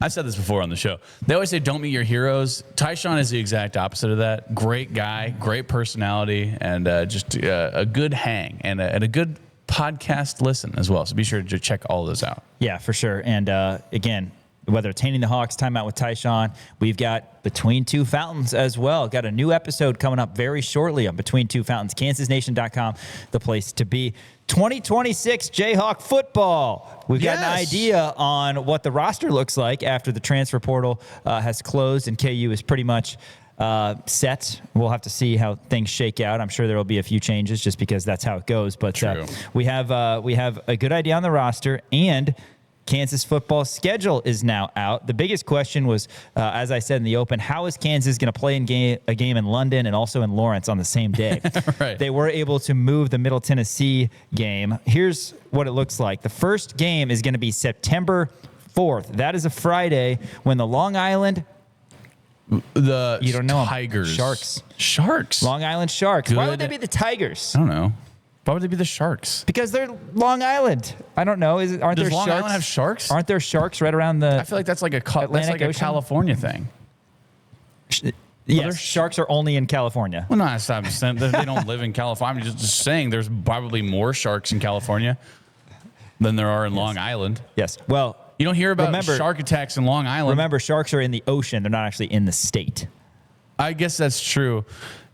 I've said this before on the show. They always say, don't meet your heroes. Tyshawn is the exact opposite of that. Great guy, great personality, and just a good hang and a good podcast listen as well. So be sure to check all of those out. Yeah, for sure. And again, whether it's Handing the Hawks, Timeout with Tyshawn. We've got Between Two Fountains as well. Got a new episode coming up very shortly on Between Two Fountains. KansasNation.com, the place to be. 2026 Jayhawk football. We've got an idea on what the roster looks like after the transfer portal has closed and KU is pretty much set. We'll have to see how things shake out. I'm sure there will be a few changes just because that's how it goes. But we have a good idea on the roster, and Kansas football schedule is now out. The biggest question was, as I said in the open, how is Kansas going to play a game in London and also in Lawrence on the same day? Right. They were able to move the Middle Tennessee game. Here's what it looks like. The first game is going to be September 4th. That is a Friday when the Long Island You don't know Tigers. Sharks. Long Island Sharks. Why would Good. they be the Tigers? I don't know. Why would they be the Sharks? Because they're Long Island. I don't know. Aren't Does there Long sharks? Island have sharks? Aren't there sharks right around the? I feel like that's like a Ocean? California thing. Yes, sharks are only in California. Well, no, I'm saying that they don't live in California. I'm just saying there's probably more sharks in California than there are in Long Island. Yes. Well, you don't hear about shark attacks in Long Island. Remember, sharks are in the ocean. They're not actually in the state. I guess that's true.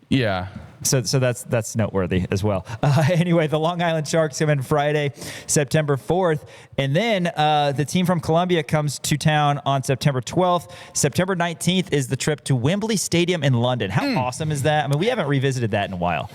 Yeah. So that's noteworthy as well. Anyway, the Long Island Sharks come in Friday, September 4th. And then the team from Columbia comes to town on September 12th. September 19th is the trip to Wembley Stadium in London. How awesome is that? I mean, we haven't revisited that in a while.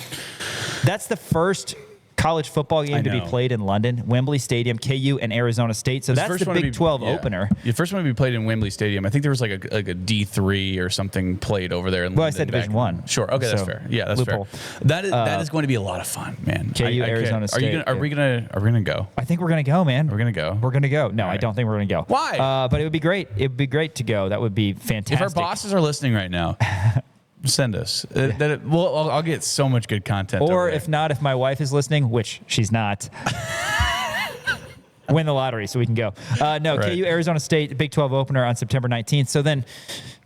That's the first college football game to be played in London, Wembley Stadium, KU and Arizona State. So that's the Big 12 opener. The first one to be played in Wembley Stadium. I think there was like a D3 or something played over there in London. I said Division One. Sure. Okay, that's fair. Yeah, that's loophole. fair. That is going to be a lot of fun, man. KU Arizona State. Are we gonna go? I think we're gonna go, man. We're gonna go. We're gonna go. No, I don't think we're gonna go. Why? But it would be great. It would be great to go. That would be fantastic. If our bosses are listening right now, send us. I'll get so much good content. Or if not, if my wife is listening, which she's not, win the lottery so we can go. No, right. KU Arizona State, Big 12 opener on September 19th. So then,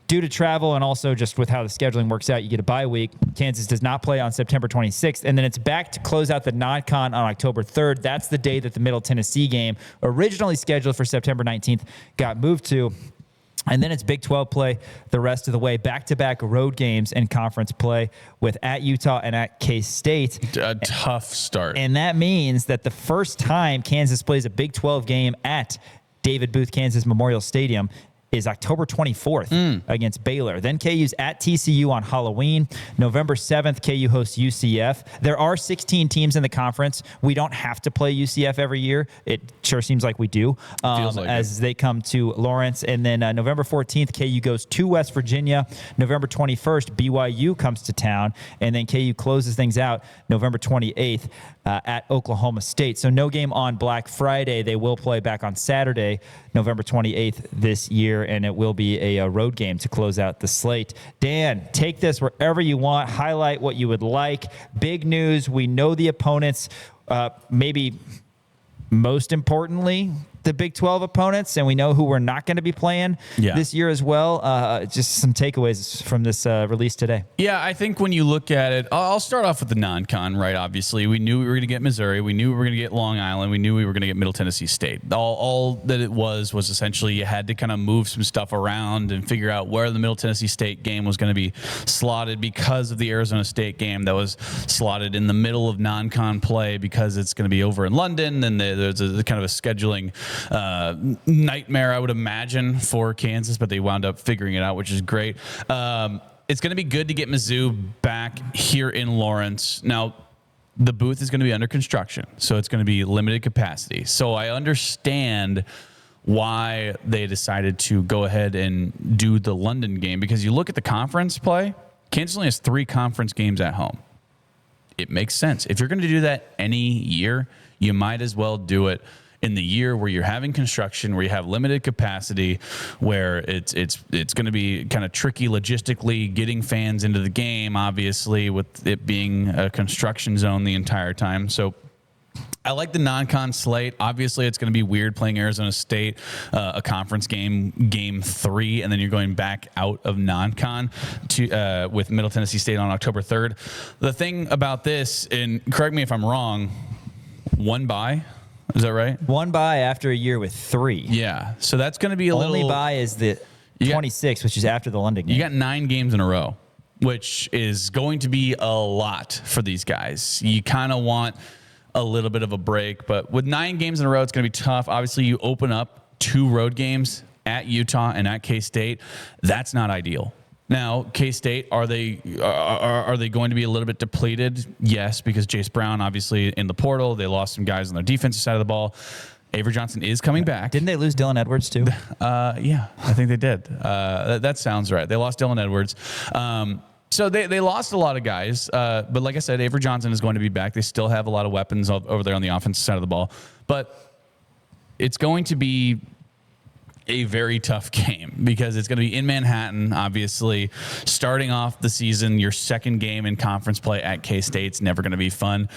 due to travel and also just with how the scheduling works out, you get a bye week. Kansas does not play on September 26th, and then it's back to close out the non-con on October 3rd. That's the day that the Middle Tennessee game, originally scheduled for September 19th, got moved to. And then it's Big 12 play the rest of the way. Back-to-back road games and conference play with at Utah and at K-State. A tough start. And that means that the first time Kansas plays a Big 12 game at David Booth, Kansas Memorial Stadium is October 24th against Baylor. Then KU's at TCU on Halloween. November 7th, KU hosts UCF. There are 16 teams in the conference. We don't have to play UCF every year. It sure seems like we do as they come to Lawrence. And then November 14th, KU goes to West Virginia. November 21st, BYU comes to town. And then KU closes things out November 28th at Oklahoma State. So no game on Black Friday. They will play back on Saturday, November 28th this year, and it will be a road game to close out the slate. Dan, take this wherever you want. Highlight what you would like. Big news. We know the opponents. Maybe most importantly, the Big 12 opponents, and we know who we're not going to be playing this year as well. Just some takeaways from this release today. Yeah, I think when you look at it, I'll start off with the non-con, right? Obviously, we knew we were going to get Missouri. We knew we were going to get Long Island. We knew we were going to get Middle Tennessee State. All that it was essentially you had to kind of move some stuff around and figure out where the Middle Tennessee State game was going to be slotted because of the Arizona State game that was slotted in the middle of non-con play because it's going to be over in London. And there's a kind of a scheduling nightmare, I would imagine, for Kansas, but they wound up figuring it out, which is great. It's going to be good to get Mizzou back here in Lawrence. Now, the booth is going to be under construction, so it's going to be limited capacity. So I understand why they decided to go ahead and do the London game, because you look at the conference play, Kansas only has 3 conference games at home. It makes sense. If you're going to do that any year, you might as well do it in the year where you're having construction, where you have limited capacity, where it's going to be kind of tricky logistically getting fans into the game, obviously, with it being a construction zone the entire time. So I like the non-con slate. Obviously, it's going to be weird playing Arizona State, a conference game 3, and then you're going back out of non-con to with Middle Tennessee State on October 3rd. The thing about this, and correct me if I'm wrong, 1 bye Is that right? One bye after a year with 3. Yeah. So that's going to be a Only little. bye is the You got- 26, which is after the London game. You got 9 games in a row, which is going to be a lot for these guys. You kind of want a little bit of a break, but with 9 games in a row, it's going to be tough. Obviously, you open up 2 road games at Utah and at K-State. That's not ideal. Now, K-State, are they going to be a little bit depleted? Yes, because Jace Brown, obviously, in the portal. They lost some guys on their defensive side of the ball. Avery Johnson is coming back. Didn't they lose Dylan Edwards too? Yeah, I think they did. That sounds right. They lost Dylan Edwards. So they lost a lot of guys. But like I said, Avery Johnson is going to be back. They still have a lot of weapons over there on the offensive side of the ball. But it's going to be a very tough game because it's going to be in Manhattan, obviously. Starting off the season, your second game in conference play at K-State's never going to be fun.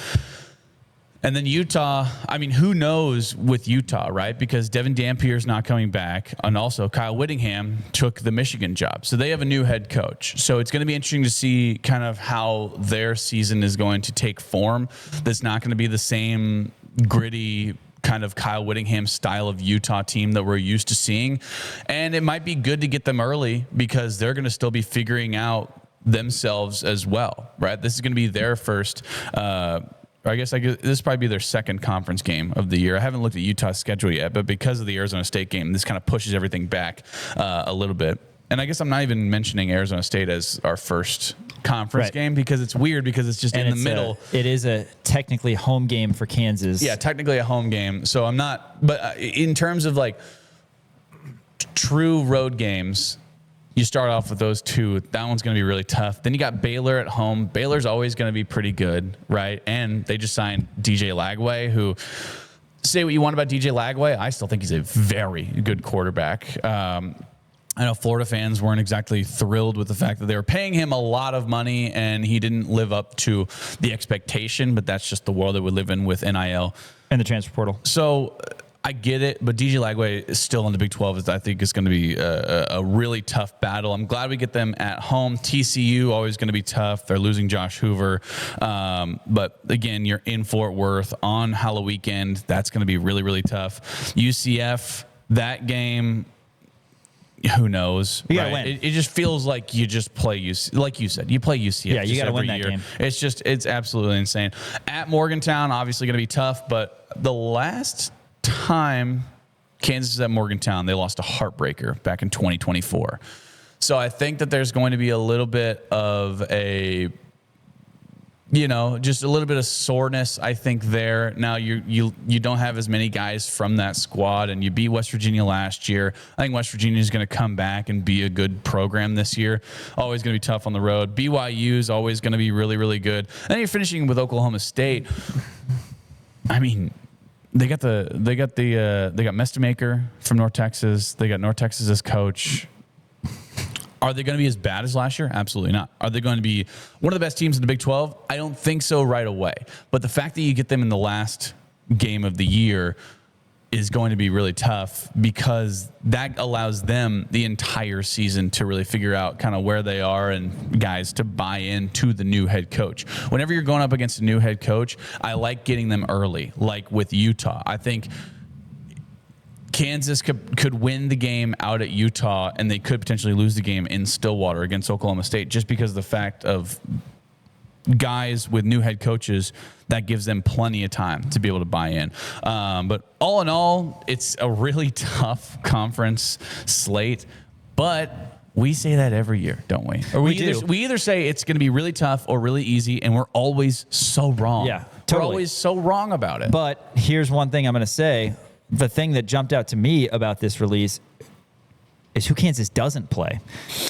And then Utah, I mean, who knows with Utah, right? Because Devin Dampier's not coming back. And also Kyle Whittingham took the Michigan job. So they have a new head coach. So it's going to be interesting to see kind of how their season is going to take form. That's not going to be the same gritty kind of Kyle Whittingham style of Utah team that we're used to seeing. And it might be good to get them early because they're going to still be figuring out themselves as well, right? This is going to be their first I guess this probably be their second conference game of the year. I haven't looked at Utah's schedule yet, but because of the Arizona State game, this kind of pushes everything back a little bit. And I guess I'm not even mentioning Arizona State as our first conference game because it's weird because it's just in the middle. It is a technically home game for Kansas. Yeah, technically a home game. So I'm not, but in terms of like true road games, you start off with those 2. That one's going to be really tough. Then you got Baylor at home. Baylor's always going to be pretty good, right? And they just signed DJ Lagway, who, say what you want about DJ Lagway, I still think he's a very good quarterback. I know Florida fans weren't exactly thrilled with the fact that they were paying him a lot of money and he didn't live up to the expectation, but that's just the world that we live in with NIL. And the transfer portal. So I get it, but DJ Lagway is still in the Big 12. I think it's going to be a really tough battle. I'm glad we get them at home. TCU, always going to be tough. They're losing Josh Hoover. But again, you're in Fort Worth on Halloween weekend. That's going to be really, really tough. UCF, that game, who knows? You gotta win. It just feels like you just play UCF. Like you said, you play UCF. Yeah, you gotta win that game. It's absolutely insane. At Morgantown, obviously going to be tough, but the last time Kansas was at Morgantown, they lost a heartbreaker back in 2024. So I think that there's going to be a little bit of just a little bit of soreness, I think, there. Now you don't have as many guys from that squad, and you beat West Virginia last year. I think West Virginia is going to come back and be a good program this year. Always going to be tough on the road. BYU is always going to be really, really good. And then you're finishing with Oklahoma State. I mean, they got Mestamaker from North Texas. They got North Texas as coach. Are they going to be as bad as last year? Absolutely not. Are they going to be one of the best teams in the Big 12? I don't think so right away. But the fact that you get them in the last game of the year is going to be really tough because that allows them the entire season to really figure out kind of where they are and guys to buy into the new head coach. Whenever you're going up against a new head coach, I like getting them early, like with Utah. I think Kansas could win the game out at Utah, and they could potentially lose the game in Stillwater against Oklahoma State just because of the fact of guys with new head coaches. That gives them plenty of time to be able to buy in. But all in all, it's a really tough conference slate, but we say that every year, don't we? Or we either say it's going to be really tough or really easy, and we're always so wrong. Yeah, totally. We're always so wrong about it. But here's one thing I'm going to say. The thing that jumped out to me about this release is who Kansas doesn't play.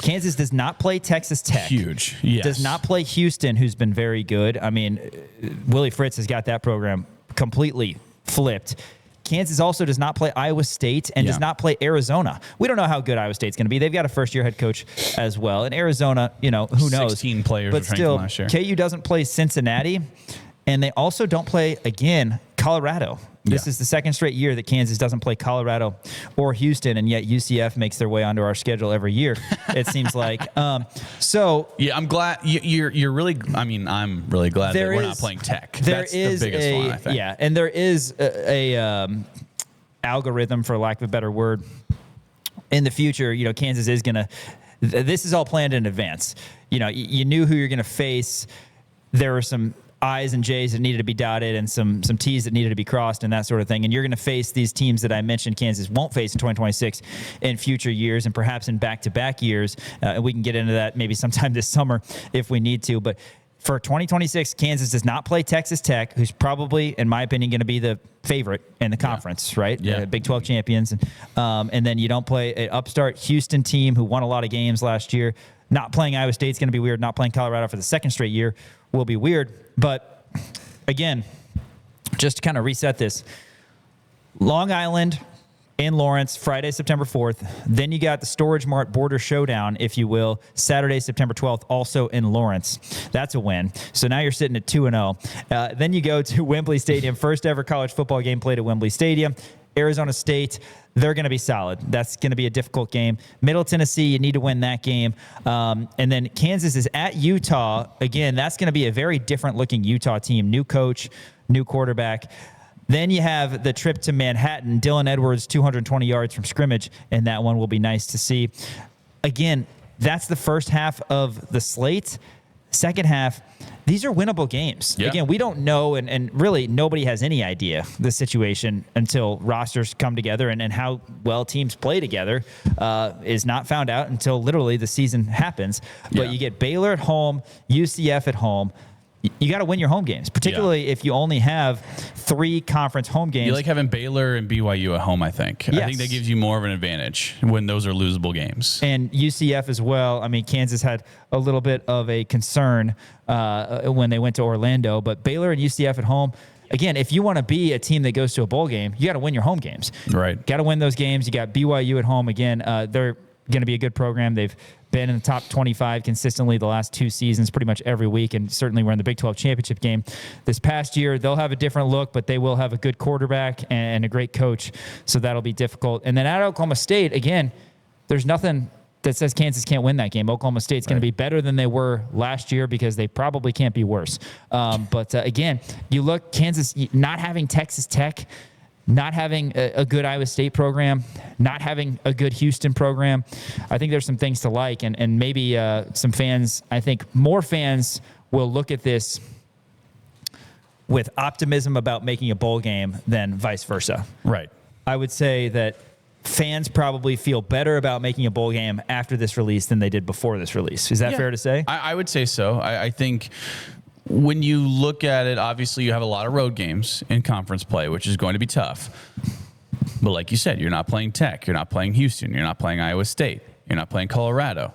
Kansas does not play Texas Tech. Huge, yes. Does not play Houston, who's been very good. I mean, Willie Fritz has got that program completely flipped. Kansas also does not play Iowa State and does not play Arizona. We don't know how good Iowa State's going to be. They've got a first-year head coach as well. And Arizona, who knows? 16 players but were still, last year. KU doesn't play Cincinnati. And they also don't play, again, Colorado. This is the second straight year that Kansas doesn't play Colorado or Houston, and yet UCF makes their way onto our schedule every year, it seems like. Yeah, I'm glad you're really. I mean, I'm really glad that we're not playing Tech. That's the biggest one, I think. Yeah, and there is a algorithm, for lack of a better word, in the future. Kansas is gonna. This is all planned in advance. You knew who you're gonna face. There were some I's and J's that needed to be dotted and some T's that needed to be crossed and that sort of thing. And you're going to face these teams that I mentioned Kansas won't face in 2026 in future years and perhaps in back-to-back years. And we can get into that maybe sometime this summer if we need to. But for 2026, Kansas does not play Texas Tech, who's probably, in my opinion, going to be the favorite in the conference, right? Yeah. Big 12 champions. And then you don't play an upstart Houston team who won a lot of games last year. Not playing Iowa State's going to be weird. Not playing Colorado for the second straight year will be weird. But again, just to kind of reset this, Long Island in Lawrence, Friday, September 4th. Then you got the Storage Mart Border Showdown, if you will, Saturday, September 12th, also in Lawrence. That's a win. So now you're sitting at 2-0. Then you go to Wembley Stadium, first ever college football game played at Wembley Stadium. Arizona State, they're going to be solid. That's going to be a difficult game. Middle Tennessee, you need to win that game. And then Kansas is at Utah. Again, that's going to be a very different looking Utah team. New coach, new quarterback. Then you have the trip to Manhattan. Dylan Edwards, 220 yards from scrimmage, and that one will be nice to see. Again, that's the first half of the slate. Second half, these are winnable games. Yeah. Again, we don't know, and really nobody has any idea the situation until rosters come together, and how well teams play together is not found out until literally the season happens. But you get Baylor at home, UCF at home. You got to win your home games, particularly if you only have 3 conference home games. You like having Baylor and BYU at home, I think. Yes. I think that gives you more of an advantage when those are losable games. And UCF as well. I mean, Kansas had a little bit of a concern when they went to Orlando, but Baylor and UCF at home. Again, if you want to be a team that goes to a bowl game, you got to win your home games. Right. Got to win those games. You got BYU at home. Again, they're going to be a good program. They've been in the top 25 consistently the last 2 seasons, pretty much every week, and certainly we're in the Big 12 championship game this past year. They'll have a different look, but they will have a good quarterback and a great coach, so that'll be difficult. And then at Oklahoma State, again, there's nothing that says Kansas can't win that game. Oklahoma State's going to be better than they were last year because they probably can't be worse. But again, you look, Kansas not having Texas Tech, not having a good Iowa State program, not having a good Houston program. I think there's some things to like, and maybe some fans, I think more fans will look at this with optimism about making a bowl game than vice versa. Right. I would say that fans probably feel better about making a bowl game after this release than they did before this release. Is that fair to say? I would say so. I think when you look at it, obviously you have a lot of road games in conference play, which is going to be tough. But like you said, you're not playing Tech. You're not playing Houston. You're not playing Iowa State. You're not playing Colorado.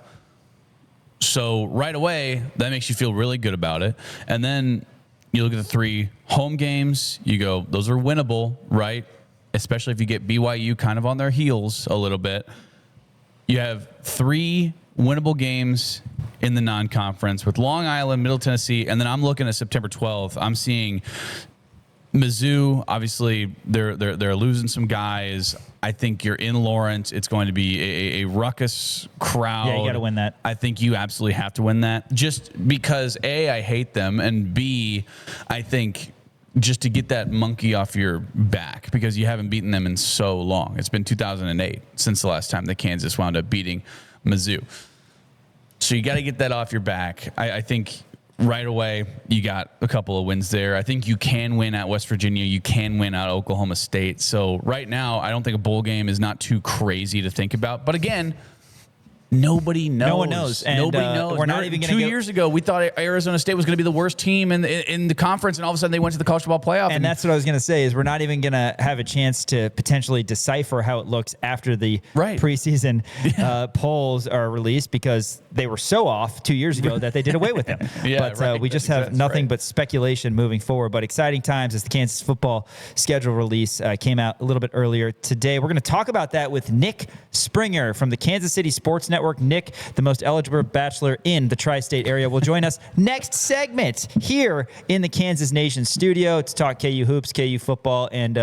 So right away, that makes you feel really good about it. And then you look at the 3 home games. You go, those are winnable, right? Especially if you get BYU kind of on their heels a little bit. You have 3 winnable games in the non-conference with Long Island, Middle Tennessee, and then I'm looking at September 12th. I'm seeing Mizzou. Obviously, they're losing some guys. I think you're in Lawrence. It's going to be a ruckus crowd. Yeah, you got to win that. I think you absolutely have to win that, just because A, I hate them, and B, I think just to get that monkey off your back, because you haven't beaten them in so long. It's been 2008 since the last time that Kansas wound up beating Mizzou. So you got to get that off your back. I think right away you got a couple of wins there. I think you can win at West Virginia. You can win at Oklahoma State. So right now, I don't think a bowl game is not too crazy to think about. But again, nobody knows. No one knows. And, nobody knows. we're not even gonna 2 go- years ago, we thought Arizona State was going to be the worst team in the conference, and all of a sudden they went to the college football playoff. And that's what I was going to say, is we're not even going to have a chance to potentially decipher how it looks after the preseason polls are released, because they were so off 2 years ago that they did away with them. But we just have nothing but speculation moving forward. But exciting times as the Kansas football schedule release came out a little bit earlier today. We're going to talk about that with Nick Springer from the Kansas City Sports Network Network. Nick, the most eligible bachelor in the tri-state area, will join us next segment here in the Kansas Nation studio to talk KU hoops, KU football, and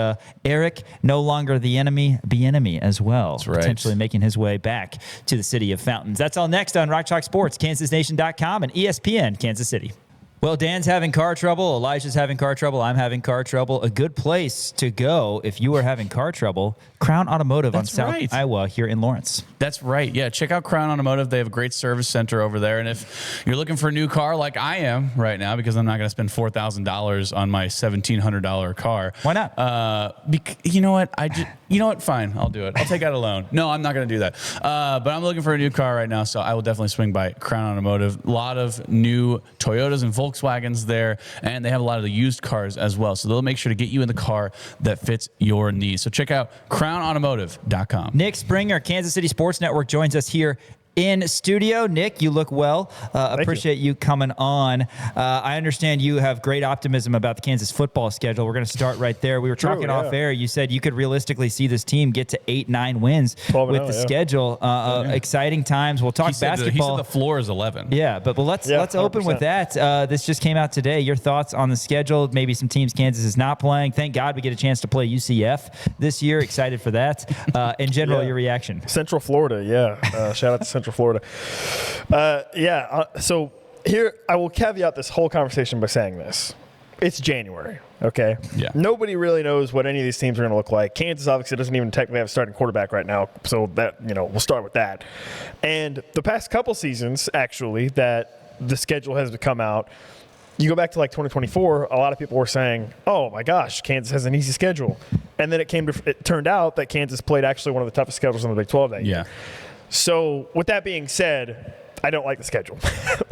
Eric, no longer the enemy, Bieniemy as well. That's right. Potentially making his way back to the city of fountains. That's all next on Rock Chalk Sports, KansasNation.com, and ESPN Kansas City. Well, Dan's having car trouble. Elijah's having car trouble. I'm having car trouble. A good place to go if you are having car trouble, Crown Automotive on South Iowa here in Lawrence. That's right. Yeah, check out Crown Automotive. They have a great service center over there. And if you're looking for a new car like I am right now, because I'm not going to spend $4,000 on my $1,700 car. Why not? You know what? You know what? Fine. I'll do it. I'll take out a loan. No, I'm not going to do that. But I'm looking for a new car right now, so I will definitely swing by Crown Automotive. A lot of new Toyotas and Volkswagens there, and they have a lot of the used cars as well. So they'll make sure to get you in the car that fits your needs. So check out crownautomotive.com. Nick Springer, Kansas City Sports Network, joins us here in studio. Nick, you look well. Appreciate you coming on. I understand you have great optimism about the Kansas football schedule. We're going to start right there. We were talking off air. You said you could realistically see this team get to 8-9 wins with the schedule. Exciting times. We'll talk basketball. He said the floor is 11. Yeah, but let's open with that. This just came out today. Your thoughts on the schedule? Maybe some teams Kansas is not playing. Thank God we get a chance to play UCF this year. Excited for that. In general, your reaction? Central Florida, shout out to Central Florida. So here I will caveat this whole conversation by saying this. It's January, okay? Yeah. Nobody really knows what any of these teams are going to look like. Kansas obviously doesn't even technically have a starting quarterback right now, so that, we'll start with that. And the past couple seasons, actually, that the schedule has come out, you go back to like 2024, a lot of people were saying, oh my gosh, Kansas has an easy schedule. And then it turned out that Kansas played actually one of the toughest schedules in the Big 12 that year. So with that being said, I don't like the schedule.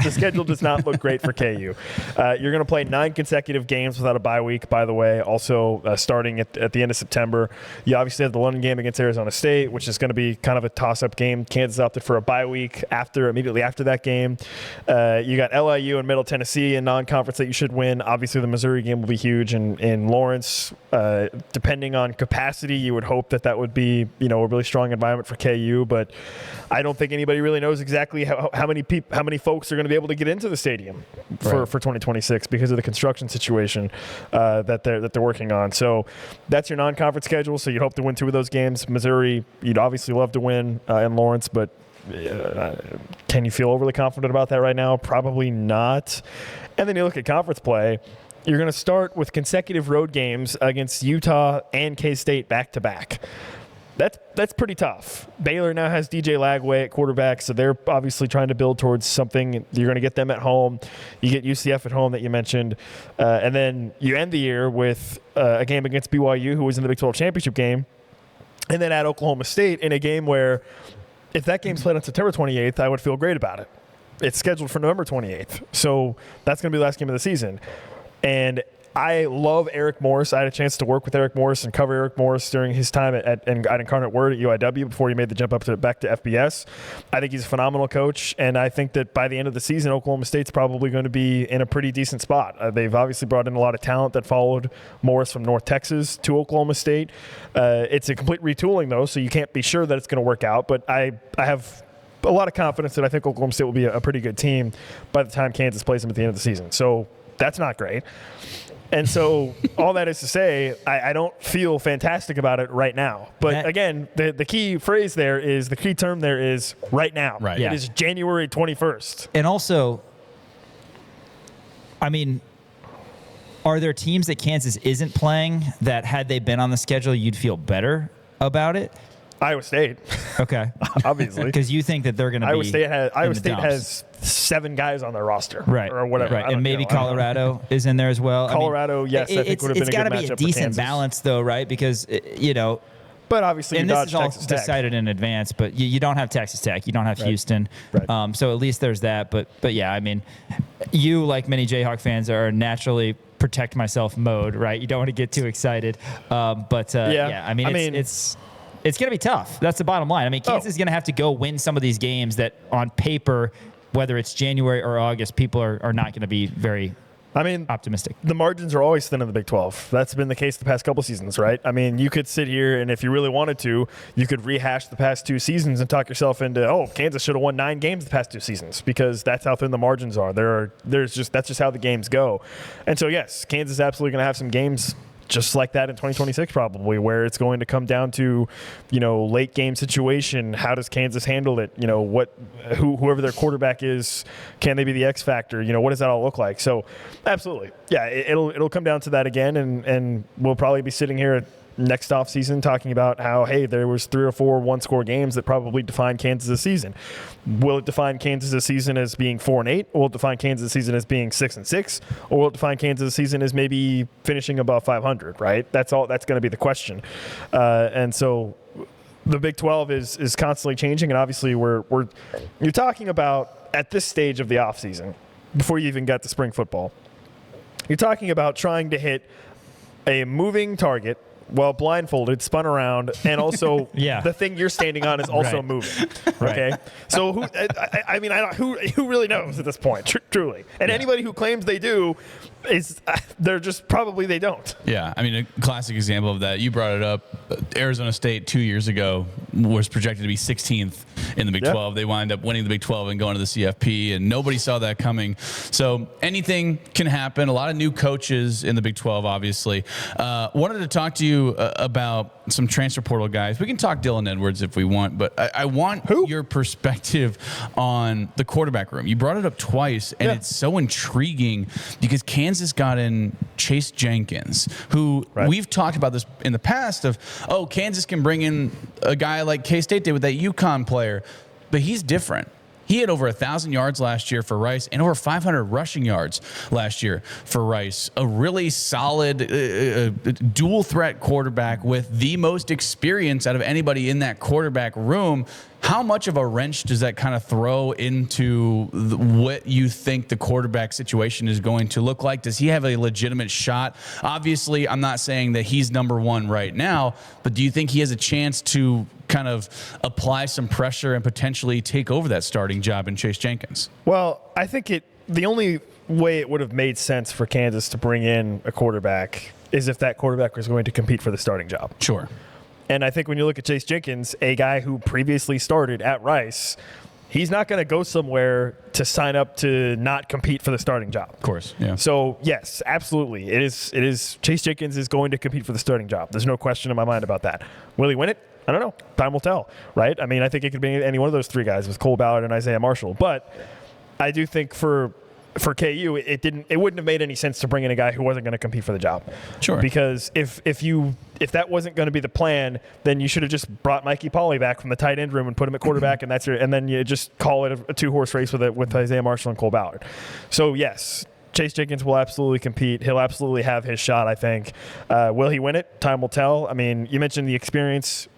The schedule does not look great for KU. You're going to play 9 consecutive games without a bye week, by the way, also starting at the end of September. You obviously have the London game against Arizona State, which is going to be kind of a toss-up game. Kansas opted for a bye week immediately after that game. You got LIU and Middle Tennessee in non-conference that you should win. Obviously, the Missouri game will be huge in Lawrence. Depending on capacity, you would hope that would be a really strong environment for KU, but I don't think anybody really knows exactly how many folks are going to be able to get into the stadium for 2026 because of the construction situation that they're working on. So that's your non-conference schedule. So you'd hope to win 2 of those games. Missouri, you'd obviously love to win in Lawrence, but can you feel overly confident about that right now? Probably not. And then you look at conference play. You're going to start with consecutive road games against Utah and K-State back-to-back. That's pretty tough. Baylor now has DJ Lagway at quarterback, so they're obviously trying to build towards something. You're going to get them at home. You get UCF at home that you mentioned. And then you end the year with a game against BYU, who was in the Big 12 championship game, and then at Oklahoma State in a game where if that game's played on September 28th, I would feel great about it. It's scheduled for November 28th, so that's going to be the last game of the season. And I love Eric Morris. I had a chance to work with Eric Morris and cover Eric Morris during his time at Incarnate Word at UIW before he made the jump back to FBS. I think he's a phenomenal coach, and I think that by the end of the season, Oklahoma State's probably going to be in a pretty decent spot. They've obviously brought in a lot of talent that followed Morris from North Texas to Oklahoma State. It's a complete retooling, though, so you can't be sure that it's going to work out, but I have a lot of confidence that I think Oklahoma State will be a pretty good team by the time Kansas plays them at the end of the season. So that's not great. And so all that is to say, I don't feel fantastic about it right now. But again, the key phrase there is, the key term there is right now. Right. It is January 21st. And also, I mean, are there teams that Kansas isn't playing that had they been on the schedule, you'd feel better about it? Iowa State. Okay. Obviously. Because you think that they're going to be Iowa State has 7 guys on their roster. Right. Or whatever. Right. And maybe Colorado is in there as well. Colorado, yes, I think would have been a good matchup for Kansas. It's got to be a decent balance, though, right? Because, But obviously, and you this is all Texas Tech. decided in advance, but you don't have Texas Tech. You don't have Houston. Right. So at least there's that. But yeah, I mean, you, like many Jayhawk fans, are naturally protect myself mode, right? You don't want to get too excited. Yeah, I mean, it's going to be tough. That's the bottom line. I mean, Kansas is going to have to go win some of these games that on paper, whether it's January or August, people are not going to be very I mean, optimistic. the margins are always thin in the Big 12. That's been the case the past couple seasons, right? I mean, you could sit here and if you really wanted to, you could rehash the past 2 seasons and talk yourself into, Kansas should have won 9 games the past 2 seasons because that's how thin the margins are. That's just how the games go. And so, yes, Kansas is absolutely going to have some games just like that in 2026 probably, where it's going to come down to, late game situation. How does Kansas handle it? Whoever their quarterback is, can they be the X factor? What does that all look like? So absolutely. Yeah, it'll come down to that again. And we'll probably be sitting here next off season talking about how, hey, there was 3 or 4 one-score games that probably defined Kansas' season. Will it define Kansas' season as being 4-8? Will it define Kansas' season as being 6-6? Or will it define Kansas' season as maybe finishing above 500? Right? That's all. That's going to be the question. And so the Big 12 is constantly changing, and obviously you're talking about at this stage of the offseason, before you even got to spring football, you're talking about trying to hit a moving target while blindfolded, spun around, and also the thing you're standing on is also moving. Okay, so who really knows at this point? Truly, and anybody who claims they do they're just probably they don't. Yeah, I mean, a classic example of that. You brought it up. Arizona State 2 years ago was projected to be 16th in the Big 12. They wind up winning the Big 12 and going to the CFP, and nobody saw that coming. So anything can happen. A lot of new coaches in the Big 12, obviously. Wanted to talk to you about some transfer portal guys. We can talk Dylan Edwards if we want, but I want your perspective on the quarterback room. You brought it up twice, and it's so intriguing because Kansas got in Chase Jenkins, who we've talked about this in the past of, Kansas can bring in a guy like K-State did with that UConn player, but he's different. He had over 1,000 yards last year for Rice and over 500 rushing yards last year for Rice. A really solid dual threat quarterback with the most experience out of anybody in that quarterback room. How much of a wrench does that kind of throw into what you think the quarterback situation is going to look like? Does he have a legitimate shot? Obviously, I'm not saying that he's number one right now, but do you think he has a chance to kind of apply some pressure and potentially take over that starting job in Chase Jenkins? Well, I think the only way it would have made sense for Kansas to bring in a quarterback is if that quarterback was going to compete for the starting job. Sure. And I think when you look at Chase Jenkins, a guy who previously started at Rice, he's not going to go somewhere to sign up to not compete for the starting job. Of course, yeah. So, yes, absolutely. It is Chase Jenkins is going to compete for the starting job. There's no question in my mind about that. Will he win it? I don't know. Time will tell, right? I mean, I think it could be any one of those 3 guys with Cole Ballard and Isaiah Marshall. But I do think for KU, it wouldn't have made any sense to bring in a guy who wasn't going to compete for the job. Sure. Because if that wasn't going to be the plan, then you should have just brought Mikey Pauley back from the tight end room and put him at quarterback, and then you just call it a 2-horse race with Isaiah Marshall and Cole Ballard. So yes, Chase Jenkins will absolutely compete. He'll absolutely have his shot, I think. Will he win it? Time will tell. I mean, you mentioned the experience.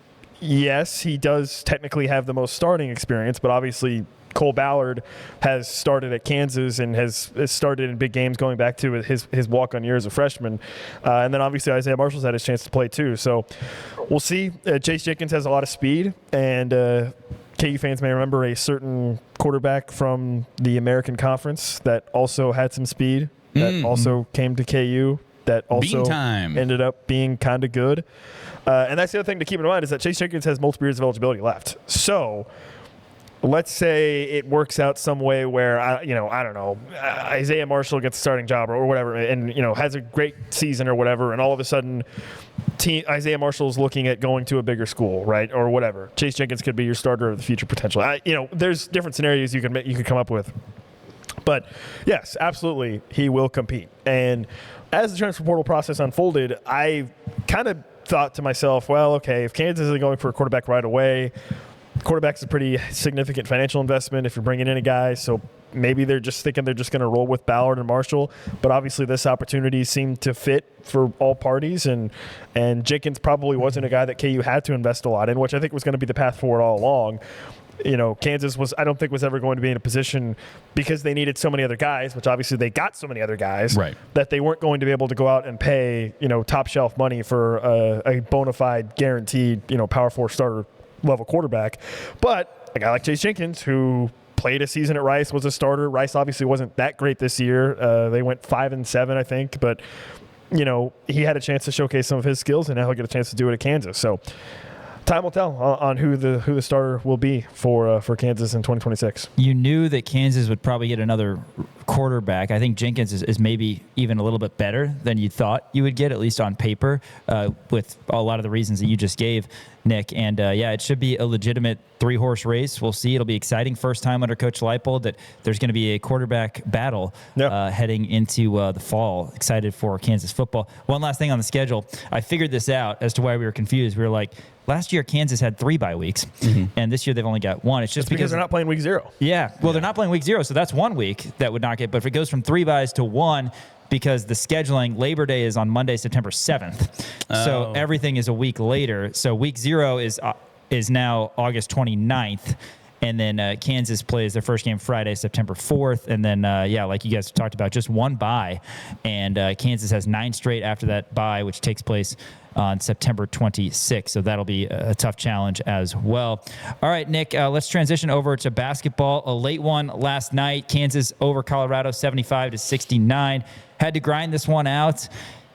Yes, he does technically have the most starting experience, but obviously Cole Ballard has started at Kansas and has started in big games going back to his walk-on year as a freshman. And then obviously Isaiah Marshall's had his chance to play too. So we'll see. Chase Jenkins has a lot of speed, and KU fans may remember a certain quarterback from the American Conference that also had some speed, that also came to KU, that also ended up being kind of good. And that's the other thing to keep in mind is that Chase Jenkins has multiple years of eligibility left. So let's say it works out some way where, I don't know, Isaiah Marshall gets a starting job or whatever and, has a great season or whatever, and all of a sudden Isaiah Marshall's looking at going to a bigger school, right, or whatever. Chase Jenkins could be your starter of the future potential. There's different scenarios you could come up with. But, yes, absolutely, he will compete. And as the transfer portal process unfolded, I kind of thought to myself, well, okay, if Kansas isn't going for a quarterback right away, quarterback's a pretty significant financial investment if you're bringing in a guy, so maybe they're just thinking they're just going to roll with Ballard and Marshall. But obviously this opportunity seemed to fit for all parties, and Jenkins probably wasn't a guy that KU had to invest a lot in, which I think was going to be the path forward all along. Kansas I don't think was ever going to be in a position, because they needed so many other guys, which obviously they got so many other guys, right, that they weren't going to be able to go out and pay, top shelf money for a bona fide guaranteed, Power 4 starter level quarterback. But a guy like Chase Jenkins, who played a season at Rice, was a starter. Rice obviously wasn't that great this year. They went 5-7, I think, but he had a chance to showcase some of his skills, and now he'll get a chance to do it at Kansas. So time will tell on who the starter will be for Kansas in 2026. You knew that Kansas would probably get another quarterback. I think Jenkins is maybe even a little bit better than you thought you would get, at least on paper, with a lot of the reasons that you just gave, Nick. And it should be a legitimate 3-horse race. We'll see. It'll be exciting. First time under Coach Leipold that there's going to be a quarterback battle heading into the fall. Excited for Kansas football. One last thing on the schedule. I figured this out as to why we were confused. We were like, last year Kansas had 3 bye weeks, and this year they've only got 1. It's just because they're not playing week 0. Yeah, well, they're not playing week 0, so that's 1 week that would not get. But if it goes from 3 byes to 1, because the scheduling, Labor Day is on Monday, September 7th, so everything is a week later. So week 0 is now August 29th. And then Kansas plays their first game Friday, September 4th. And then, like you guys talked about, just 1 bye. And Kansas has 9 straight after that bye, which takes place on September 26th. So that'll be a tough challenge as well. All right, Nick, let's transition over to basketball. A late one last night. Kansas over Colorado, 75-69. Had to grind this one out.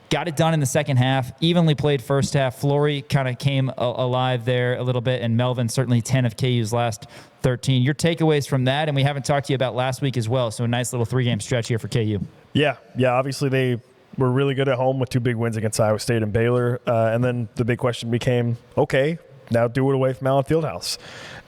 Got it done in the second half. Evenly played first half. Flory kind of came alive there a little bit, and Melvin certainly 10 of KU's last 13. Your takeaways from that, and we haven't talked to you about last week as well, so a nice little 3-game stretch here for KU. Yeah, obviously they were really good at home with 2 big wins against Iowa State and Baylor, and then the big question became, okay, now do it away from Allen Fieldhouse.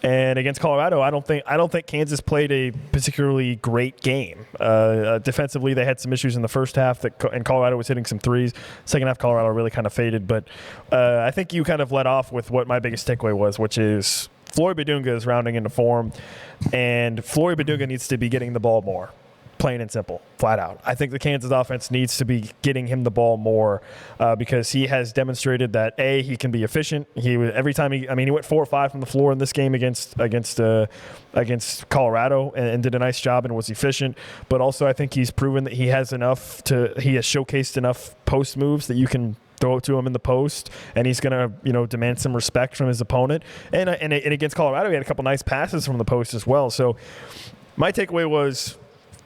And against Colorado, I don't think Kansas played a particularly great game. Defensively, they had some issues in the first half, and Colorado was hitting some threes. Second half, Colorado really kind of faded. But I think you kind of led off with what my biggest takeaway was, which is Flory Badunga is rounding into form, and Flory Badunga needs to be getting the ball more. Plain and simple, flat out. I think the Kansas offense needs to be getting him the ball more because he has demonstrated that he can be efficient. Every time he went 4 or 5 from the floor in this game against Colorado and did a nice job and was efficient. But also, I think he's proven that he has showcased enough post moves that you can throw it to him in the post, and he's going to demand some respect from his opponent. And against Colorado, he had a couple nice passes from the post as well. So my takeaway was,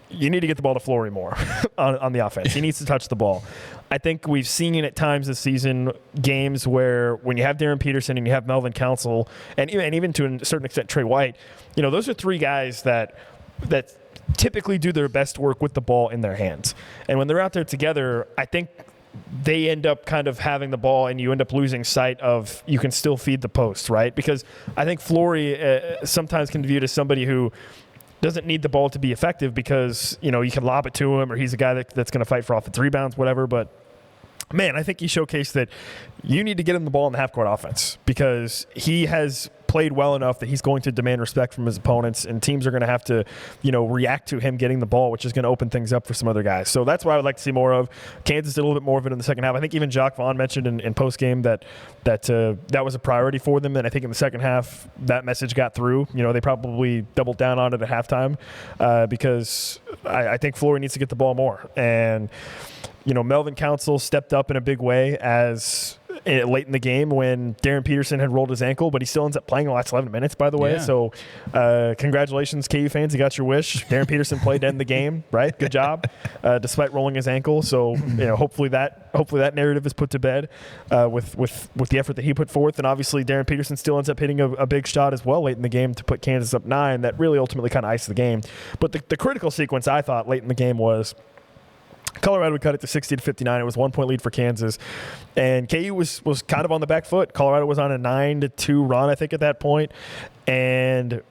you need to get the ball to Flory more on the offense. He needs to touch the ball. I think we've seen at times this season games where when you have Darren Peterson and you have Melvin Council and even to a certain extent Trey White, those are 3 guys that typically do their best work with the ball in their hands. And when they're out there together, I think they end up kind of having the ball and you end up losing sight of you can still feed the post, right? Because I think Flory sometimes can be viewed as somebody who doesn't need the ball to be effective because, you can lob it to him or he's a guy that's going to fight for offensive rebounds, whatever. But, man, I think he showcased that you need to get him the ball in the half-court offense because he has played well enough that he's going to demand respect from his opponents, and teams are going to have to, react to him getting the ball, which is going to open things up for some other guys. So that's what I would like to see more of. Kansas did a little bit more of it in the second half. I think even Jacque Vaughn mentioned in post-game that was a priority for them, and I think in the second half that message got through. They probably doubled down on it at halftime because I think Flory needs to get the ball more. And, Melvin Council stepped up in a big way late in the game when Darren Peterson had rolled his ankle, but he still ends up playing the last 11 minutes, by the way. Yeah. So congratulations, KU fans. You got your wish. Darren Peterson played to end the game, right? Good job, despite rolling his ankle. So, hopefully that narrative is put to bed with the effort that he put forth. And obviously Darren Peterson still ends up hitting a big shot as well late in the game to put Kansas up 9. That really ultimately kind of iced the game. But the critical sequence I thought late in the game was Colorado would cut it to 60-59. It was 1-point lead for Kansas. And KU was kind of on the back foot. Colorado was on a 9-2 run, I think, at that point. And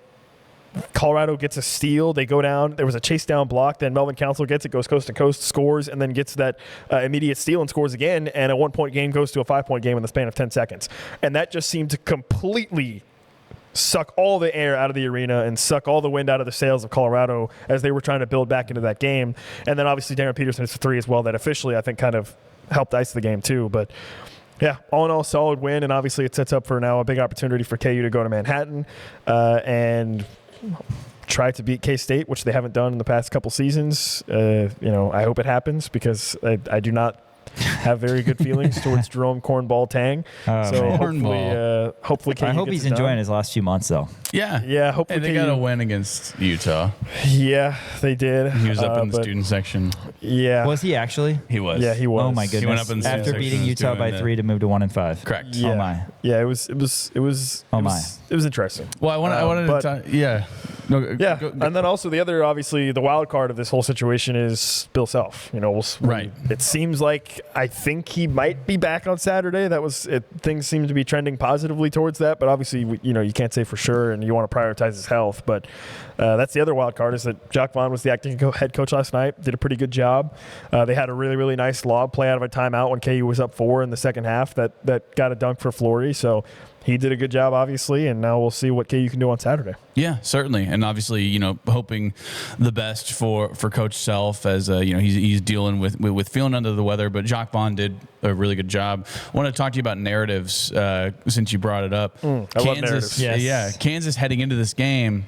Colorado gets a steal. They go down. There was a chase down block. Then Melvin Council gets it, goes coast to coast, scores, and then gets that immediate steal and scores again. And a 1-point game goes to a 5-point game in the span of 10 seconds. And that just seemed to completely suck all the air out of the arena and suck all the wind out of the sails of Colorado as they were trying to build back into that game. And then obviously Darren Peterson hits a 3 as well that officially I think kind of helped ice the game too. But yeah, all in all, solid win, and obviously it sets up for now a big opportunity for KU to go to Manhattan and try to beat K-State, which they haven't done in the past couple seasons. I hope it happens because I do not have very good feelings towards Jerome Cornball Tang. So hopefully, I hope he's enjoying his last few months though. Yeah. Hopefully Hey, they got a win against Utah. Yeah, they did. He was up in the student section. Yeah, Was he actually? He was. Yeah, he was. Oh my goodness! He went up in the After student beating section, Utah by doing 3 to move to 1-5. Correct. Yeah. Oh my. Yeah, it was. It was interesting. Well, I wanted but- to. Yeah. No, Yeah, go- and then also obviously, the wild card of this whole situation is Bill Self. Right. It seems like I think he might be back on Saturday. That was it. Things seem to be trending positively towards that, but obviously, you can't say for sure, and you want to prioritize his health. But that's the other wild card is that Jacque Vaughn was the acting head coach last night. Did a pretty good job. They had a really, really nice lob play out of a timeout when KU was up 4 in the second half. That got a dunk for Flory. So. He did a good job, obviously, and now we'll see what KU can do on Saturday. Yeah, certainly, and obviously, hoping the best for Coach Self as he's dealing with feeling under the weather. But Jacque Vaughn did a really good job. I want to talk to you about narratives since you brought it up. I love narratives. Yes. Yeah, Kansas heading into this game,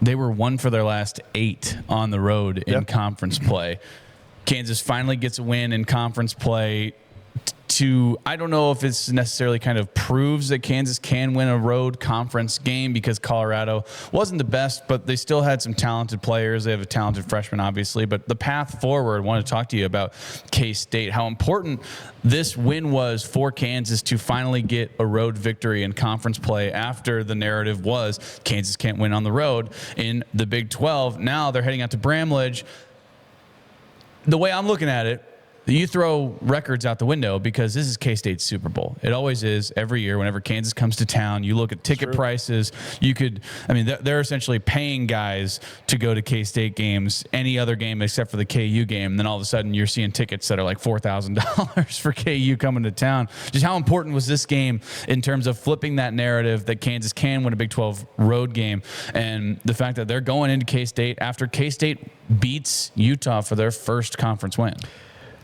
they were 1 for their last 8 on the road in conference play. Kansas finally gets a win in conference play. I don't know if it's necessarily kind of proves that Kansas can win a road conference game because Colorado wasn't the best, but they still had some talented players. They have a talented freshman, obviously. But the path forward, I want to talk to you about K-State, how important this win was for Kansas to finally get a road victory in conference play after the narrative was Kansas can't win on the road in the Big 12. Now they're heading out to Bramlage. The way I'm looking at it, you throw records out the window because this is K-State's Super Bowl. It always is every year whenever Kansas comes to town. You look at ticket prices. They're essentially paying guys to go to K-State games, any other game except for the KU game. And then all of a sudden you're seeing tickets that are like $4,000 for KU coming to town. Just how important was this game in terms of flipping that narrative that Kansas can win a Big 12 road game, and the fact that they're going into K-State after K-State beats Utah for their first conference win?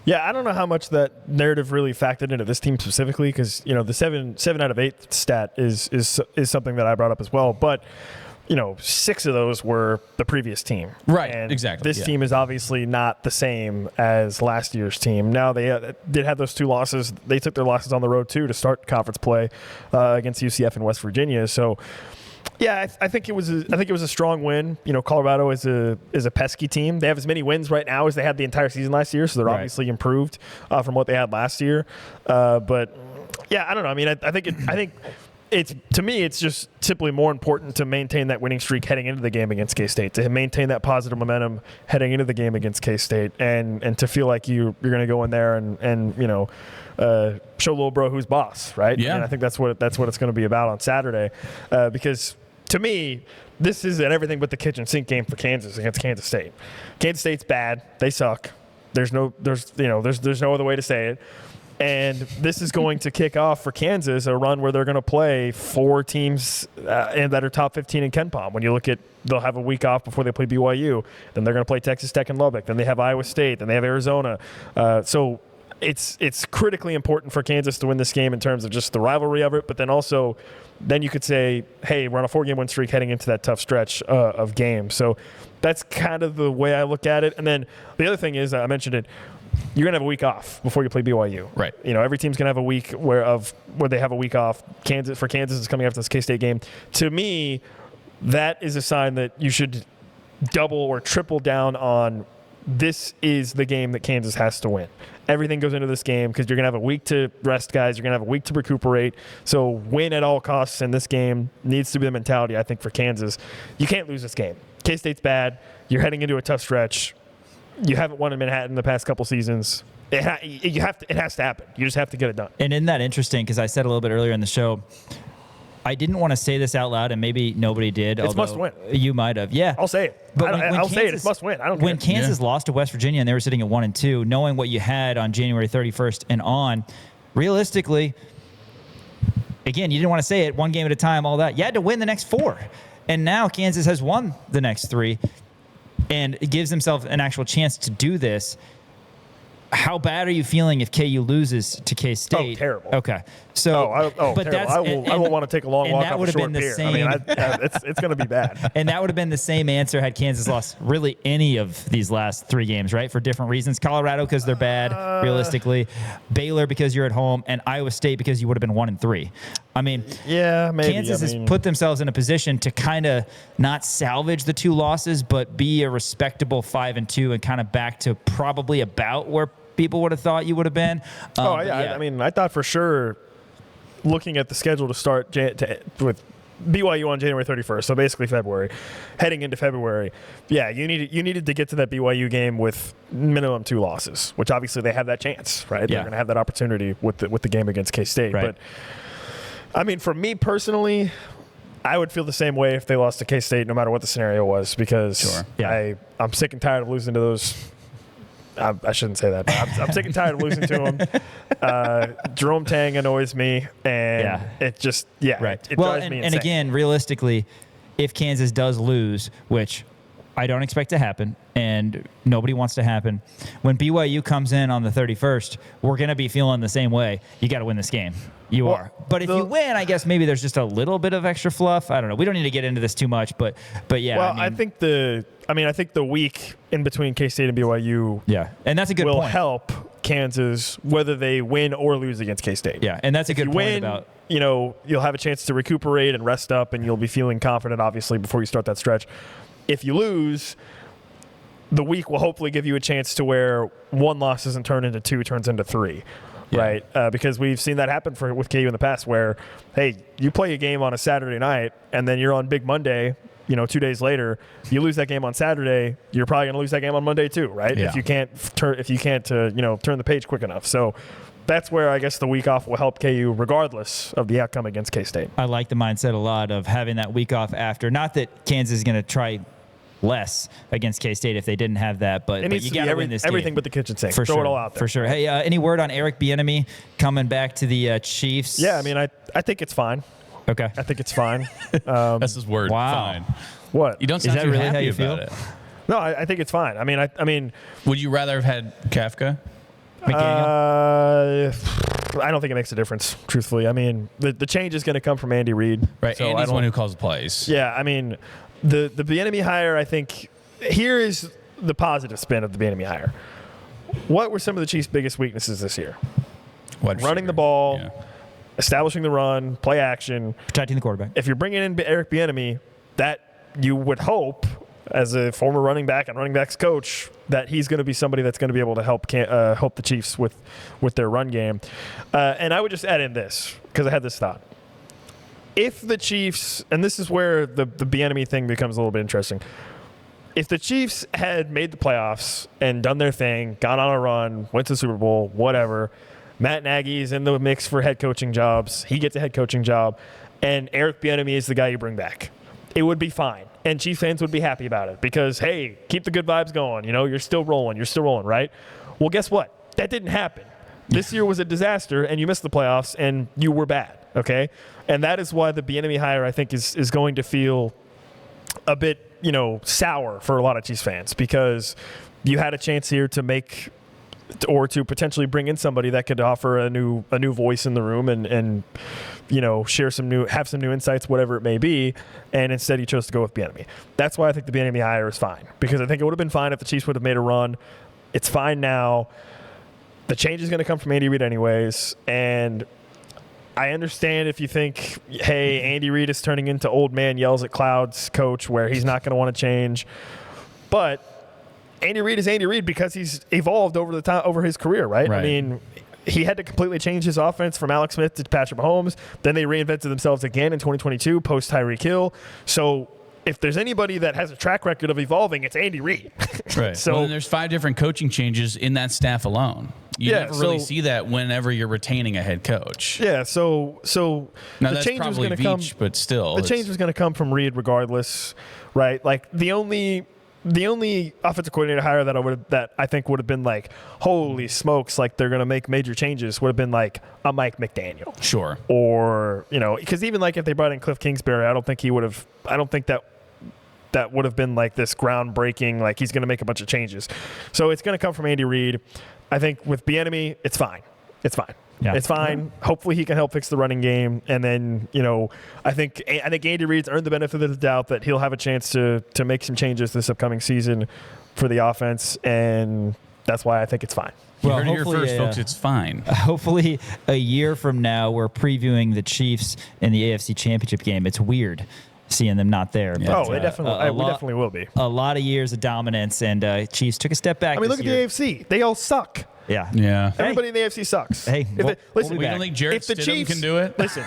Yeah, I don't know how much that narrative really factored into this team specifically because, the 7 out of 8 stat is something that I brought up as well. But, 6 of those were the previous team. Right, and exactly. This team is obviously not the same as last year's team. Now, they did have those 2 losses. They took their losses on the road, too, to start conference play against UCF and West Virginia. So, yeah, I think it was a strong win. Colorado is a pesky team. They have as many wins right now as they had the entire season last year, so they're obviously improved from what they had last year. But yeah, I don't know. I mean, I think it's, to me, it's just simply more important to maintain that winning streak heading into the game against K-State, to maintain that positive momentum heading into the game against K-State, and to feel like you're going to go in there and show little bro who's boss, right? Yeah. And I think that's what it's going to be about on Saturday, because to me, this is an everything but the kitchen sink game for Kansas against Kansas State. Kansas State's bad; they suck. There's no other way to say it. And this is going to kick off for Kansas a run where they're going to play 4 teams that are top 15 in KenPom. When you look at, they'll have a week off before they play BYU. Then they're going to play Texas Tech and Lubbock. Then they have Iowa State. Then they have Arizona. So it's critically important for Kansas to win this game in terms of just the rivalry of it. But then also, then you could say, hey, we're on a 4-game win streak heading into that tough stretch of games. So that's kind of the way I look at it. And then the other thing is, I mentioned it, you're going to have a week off before you play BYU. Right. Every team's going to have a week where they have a week off. Kansas is coming after this K-State game. To me, that is a sign that you should double or triple down on. This is the game that Kansas has to win. Everything goes into this game because you're going to have a week to rest guys. You're going to have a week to recuperate. So win at all costs in this game needs to be the mentality, I think, for Kansas. You can't lose this game. K-State's bad. You're heading into a tough stretch. You haven't won in Manhattan the past couple seasons. It has to happen. You just have to get it done. And isn't that interesting? Because I said a little bit earlier in the show, I didn't want to say this out loud, and maybe nobody did. It's must win. You might have. Yeah. I'll say it. But I'll say it. It's must win. I don't care. When Kansas lost to West Virginia and they were sitting at 1-2, knowing what you had on January 31st and on, realistically, again, you didn't want to say it, 1 game at a time, all that. You had to win the next 4. And now Kansas has won the next 3 and it gives themselves an actual chance to do this. how bad are you feeling if KU loses to K-State? Oh, terrible. Okay. So, but terrible. I won't want to take a long walk that off would a have short been the pier. same. I mean, it's going to be bad. And that would have been the same answer had Kansas lost really any of these last 3 games, right? For different reasons. Colorado because they're bad, realistically. Baylor because you're at home, and Iowa State because you would have been 1-3. I mean, yeah, maybe. Kansas has put themselves in a position to kind of not salvage the 2 losses, but be a respectable 5-2 and kind of back to probably about where people would have thought you would have been. I mean, I thought for sure, looking at the schedule to start with BYU on January 31st, so basically February, heading into February, you needed to get to that BYU game with minimum 2 losses, which obviously they have that chance, right? They're going to have that opportunity with the game against K-State. Right. But I mean, for me personally, I would feel the same way if they lost to K-State, no matter what the scenario was, because I'm sick and tired of losing to those. I shouldn't say that, but I'm sick and tired of losing to them. Jerome Tang annoys me, and it just it drives me insane. And again, realistically, if Kansas does lose, which I don't expect to happen, and nobody wants to happen, when BYU comes in on the 31st, we're going to be feeling the same way. You got to win this game. You are. But if you win, I guess maybe there's just a little bit of extra fluff. I don't know. We don't need to get into this too much, but yeah. Well, I think the week in between K-State and BYU, and that's a good will point. help Kansas whether they win or lose against K-State. Yeah, and that's a good point win, about. You'll have a chance to recuperate and rest up, and you'll be feeling confident, obviously, before you start that stretch. If you lose, the week will hopefully give you a chance to where 1 loss doesn't turn into 2, turns into 3. Right, because we've seen that happen with KU in the past where, hey, you play a game on a Saturday night and then you're on Big Monday, 2 days later, you lose that game on Saturday, you're probably going to lose that game on Monday too, right? Yeah. If you can't turn the page quick enough. So that's where I guess the week off will help KU regardless of the outcome against K-State. I like the mindset a lot of having that week off after. Not that Kansas is going to try less against K-State if they didn't have that, but you got to win this game. Everything but the kitchen sink. For Throw sure, it all out there. For sure. Hey, any word on Eric Bieniemy coming back to the Chiefs? Yeah, I mean, I think it's fine. Okay. I think it's fine. That's his word. Wow. Fine. What? You don't sound that too really happy how you about feel? it. No, I think it's fine. I mean, Would you rather have had Kafka? McDaniel? I don't think it makes a difference, truthfully. I mean, the change is going to come from Andy Reid. Right, So Andy's the one who calls the plays. Yeah, I mean, the Bieniemy hire, I think, here is the positive spin of the Bieniemy hire. What were some of the Chiefs' biggest weaknesses this year? Running the ball, establishing the run, play action. Protecting the quarterback. If you're bringing in Eric Bieniemy, that you would hope, as a former running back and running backs coach, that he's going to be somebody that's going to be able to help the Chiefs with their run game. And I would just add in this, because I had this thought. If the Chiefs, and this is where the Bieniemy thing becomes a little bit interesting, if the Chiefs had made the playoffs and done their thing, gone on a run, went to the Super Bowl, whatever, Matt Nagy's in the mix for head coaching jobs, he gets a head coaching job, and Eric Bieniemy is the guy you bring back, it would be fine. And Chiefs fans would be happy about it because, hey, keep the good vibes going. You're still rolling, right? Well, guess what? That didn't happen. This year was a disaster, and you missed the playoffs, and you were bad, okay? And that is why the Bieniemy hire, I think, is going to feel a bit, sour for a lot of Chiefs fans have you had a chance here to make or to potentially bring in somebody that could offer a new voice in the room and have some new insights, whatever it may be, and instead he chose to go with Bieniemy. That's why I think the Bieniemy hire is fine, because I think it would have been fine if the Chiefs would have made a run. It's fine now. The change is going to come from Andy Reid anyways, and I understand if you think, hey, Andy Reid is turning into old man yells at clouds coach where he's not going to want to change. But Andy Reid is Andy Reid because he's evolved over his career, right? I mean, he had to completely change his offense from Alex Smith to Patrick Mahomes. Then they reinvented themselves again in 2022 post Tyreek Hill. So if there's anybody that has a track record of evolving, it's Andy Reid. Right. So then there's 5 different coaching changes in that staff alone. You never really see that whenever you're retaining a head coach. Yeah, so now the that's change was probably going to come, Veach, but still, the change was going to come from Reid regardless, right? Like the only offensive coordinator hire that I think would have been like, holy smokes, like they're going to make major changes would have been like a Mike McDaniel, sure, or because even like if they brought in Cliff Kingsbury, I don't think that would have been like this groundbreaking, like he's going to make a bunch of changes. So it's going to come from Andy Reid. I think with Bieniemy, it's fine. It's fine. Yeah. It's fine. Hopefully he can help fix the running game. And then, I think Andy Reid's earned the benefit of the doubt that he'll have a chance to make some changes this upcoming season for the offense. And that's why I think it's fine. You Well, heard it here hopefully, first, folks. It's fine. Hopefully, a year from now, we're previewing the Chiefs in the AFC Championship game. It's weird seeing them not there. Yeah. But, We definitely will be. A lot of years of dominance, and Chiefs took a step back. I mean, this look at year. the AFC. They all suck. Yeah. Yeah. Everybody in the AFC sucks. Hey, listen, We don't think Jarrett if the Stidham Chiefs can do it. Listen,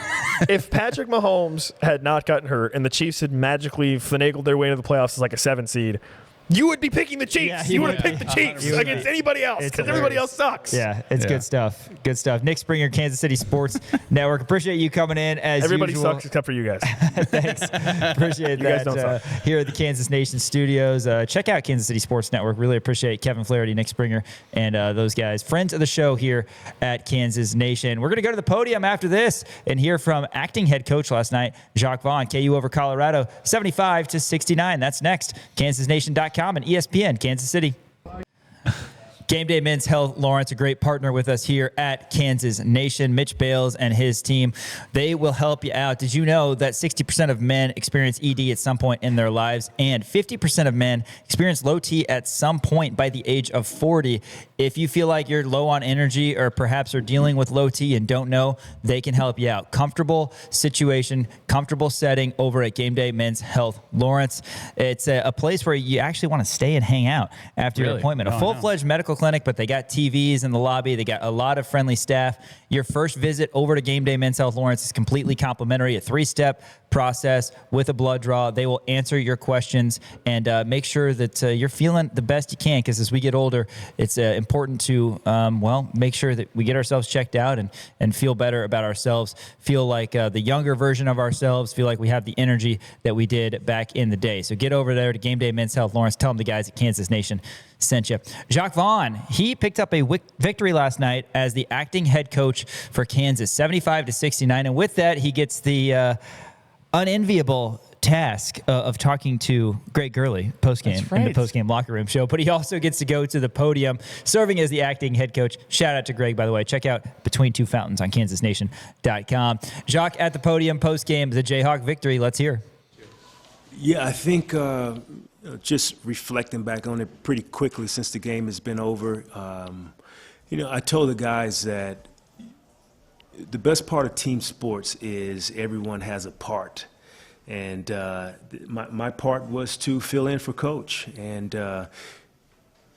if Patrick Mahomes had not gotten hurt and the Chiefs had magically finagled their way into the playoffs as like a 7 seed, you would be picking the Chiefs. Yeah, you would have picked the Chiefs 100%. against anybody else It's because everybody hilarious. else sucks. Yeah, it's Yeah. good stuff. Good stuff. Nick Springer, Kansas City Sports Network. Appreciate you coming in as Everybody usual. sucks except for you guys. Thanks. Appreciate You guys that don't suck. here at the Kansas Nation Studios. Check out Kansas City Sports Network. Really appreciate Kevin Flaherty, Nick Springer, and those guys. Friends of the show here at Kansas Nation. We're going to go to the podium after this and hear from acting head coach last night, Jacque Vaughn. KU over Colorado, 75-69. That's next. KansasNation.com and ESPN, Kansas City. Game Day Men's Health Lawrence, a great partner with us here at Kansas Nation. Mitch Bales and his team, they will help you out. Did you know that 60% of men experience ED at some point in their lives, and 50% of men experience low T at some point by the age of 40? If you feel like you're low on energy or perhaps are dealing with low T and don't know, they can help you out. Comfortable situation, comfortable setting over at Game Day Men's Health Lawrence. It's a place where you actually want to stay and hang out after your Really? appointment. A full-fledged medical clinic, but they got TVs in the lobby. They got a lot of friendly staff. Your first visit over to Game Day Men's Health Lawrence is completely complimentary, a 3-step process with a blood draw. They will answer your questions and make sure that you're feeling the best you can, because as we get older, it's important to, make sure that we get ourselves checked out and feel better about ourselves, feel like the younger version of ourselves, feel like we have the energy that we did back in the day. So get over there to Game Day Men's Health Lawrence. Tell them the guys at Kansas Nation sent you. Jacque Vaughn, he picked up a victory last night as the acting head coach for Kansas, 75-69. And with that, he gets the unenviable task of talking to Greg Gurley postgame in the postgame locker room show, but he also gets to go to the podium serving as the acting head coach. Shout out to Greg, by the way. Check out Between Two Fountains on KansasNation.com. Jacque at the podium postgame, the Jayhawk victory. Let's hear. Yeah, I think just reflecting back on it pretty quickly since the game has been over, I told the guys that the best part of team sports is everyone has a part. And my part was to fill in for Coach. And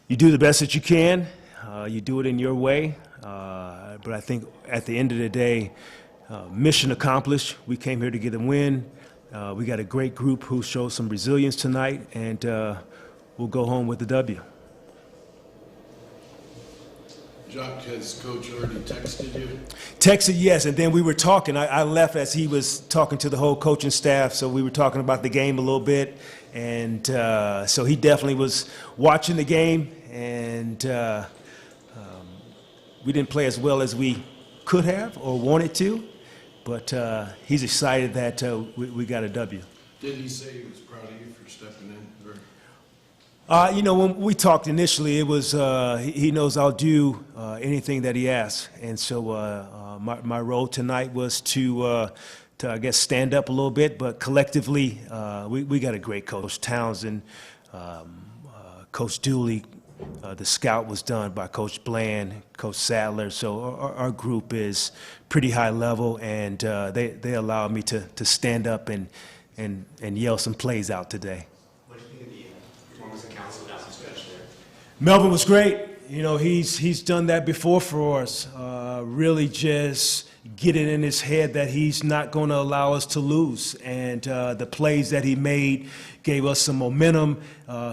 you do the best that you can. You do it in your way. But I think at the end of the day, mission accomplished. We came here to get a win. We got a great group who showed some resilience tonight, and we'll go home with the W. Jacque, has Coach already texted you? Texted, yes, and then we were talking. I left as he was talking to the whole coaching staff, so we were talking about the game a little bit. And so he definitely was watching the game, and we didn't play as well as we could have or wanted to. But he's excited that we got a W. Didn't he say he was proud of you for stepping in? Or? When we talked initially, it was he knows I'll do anything that he asks. And so my role tonight was to I guess, stand up a little bit. But collectively, we got a great coach. Townsend, Coach Dooley, the scout was done by Coach Bland, Coach Sadler. So our group is pretty high level, and they allowed me to stand up and yell some plays out today. What do you think of the performance in council down the stretch there? Melvin was great. He's done that before for us. Really just get it in his head that he's not going to allow us to lose. And the plays that he made gave us some momentum.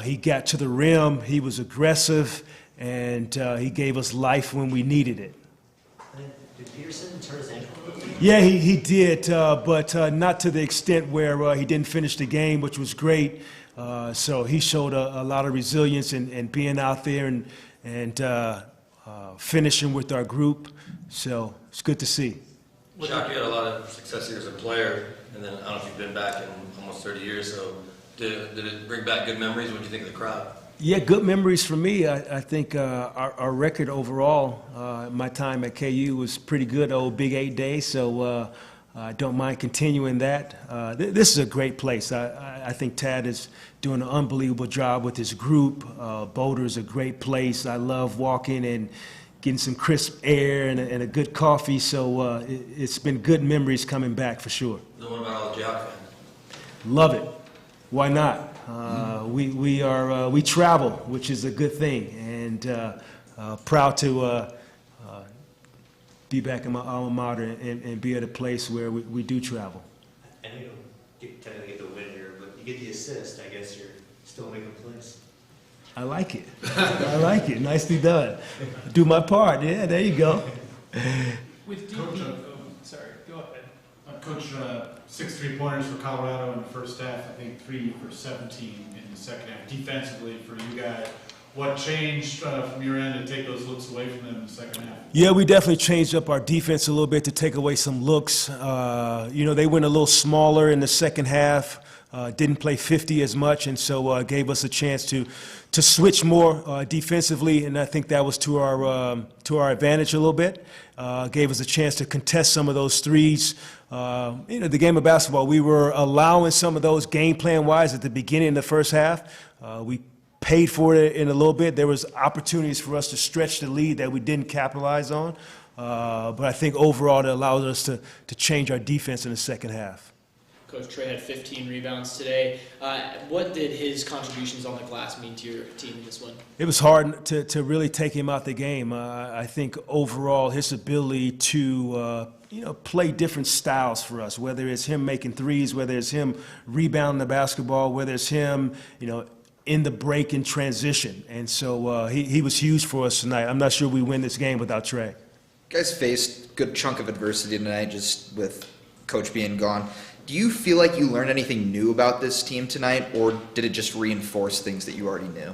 He got to the rim. He was aggressive, and he gave us life when we needed it. Did Peterson turn his ankle? Yeah, he did, but not to the extent where he didn't finish the game, which was great. So he showed a lot of resilience in being out there and finishing with our group. So it's good to see. Jacque, you had a lot of success here as a player, and then I don't know if you've been back in almost 30 years, so did it bring back good memories? What do you think of the crowd? Yeah, good memories for me. I think our record overall, my time at KU was pretty good, old Big 8 days, so I don't mind continuing that. This is a great place. I think Tad is doing an unbelievable job with his group. Boulder's a great place. I love walking and getting some crisp air and a good coffee, so it's been good memories coming back for sure. The one about all the Jacque fans. Love it. Why not? We travel, which is a good thing, and proud to be back in my alma mater and be at a place where we do travel. I know you don't technically get the win here, but you get the assist. I guess you're still making plays. I like it. I like it. Nicely done. Do my part. Yeah, there you go. With Coach, sorry, go ahead. Coach, 6 3-pointers for Colorado in the first half, I think 3 for 17 in the second half. Defensively for you guys, what changed from your end to take those looks away from them in the second half? Yeah, we definitely changed up our defense a little bit to take away some looks. They went a little smaller in the second half, didn't play 50 as much, and so gave us a chance to switch more defensively, and I think that was to our advantage a little bit. Gave us a chance to contest some of those threes. The game of basketball, we were allowing some of those game plan-wise at the beginning of the first half. We paid for it in a little bit. There was opportunities for us to stretch the lead that we didn't capitalize on. But I think overall it allowed us to change our defense in the second half. Coach Trey had 15 rebounds today. What did his contributions on the glass mean to your team in this win? It was hard to really take him out the game. I think overall his ability to play different styles for us, whether it's him making threes, whether it's him rebounding the basketball, whether it's him in the break and transition. And so he was huge for us tonight. I'm not sure we win this game without Trey. You guys faced a good chunk of adversity tonight just with Coach being gone. Do you feel like you learned anything new about this team tonight, or did it just reinforce things that you already knew?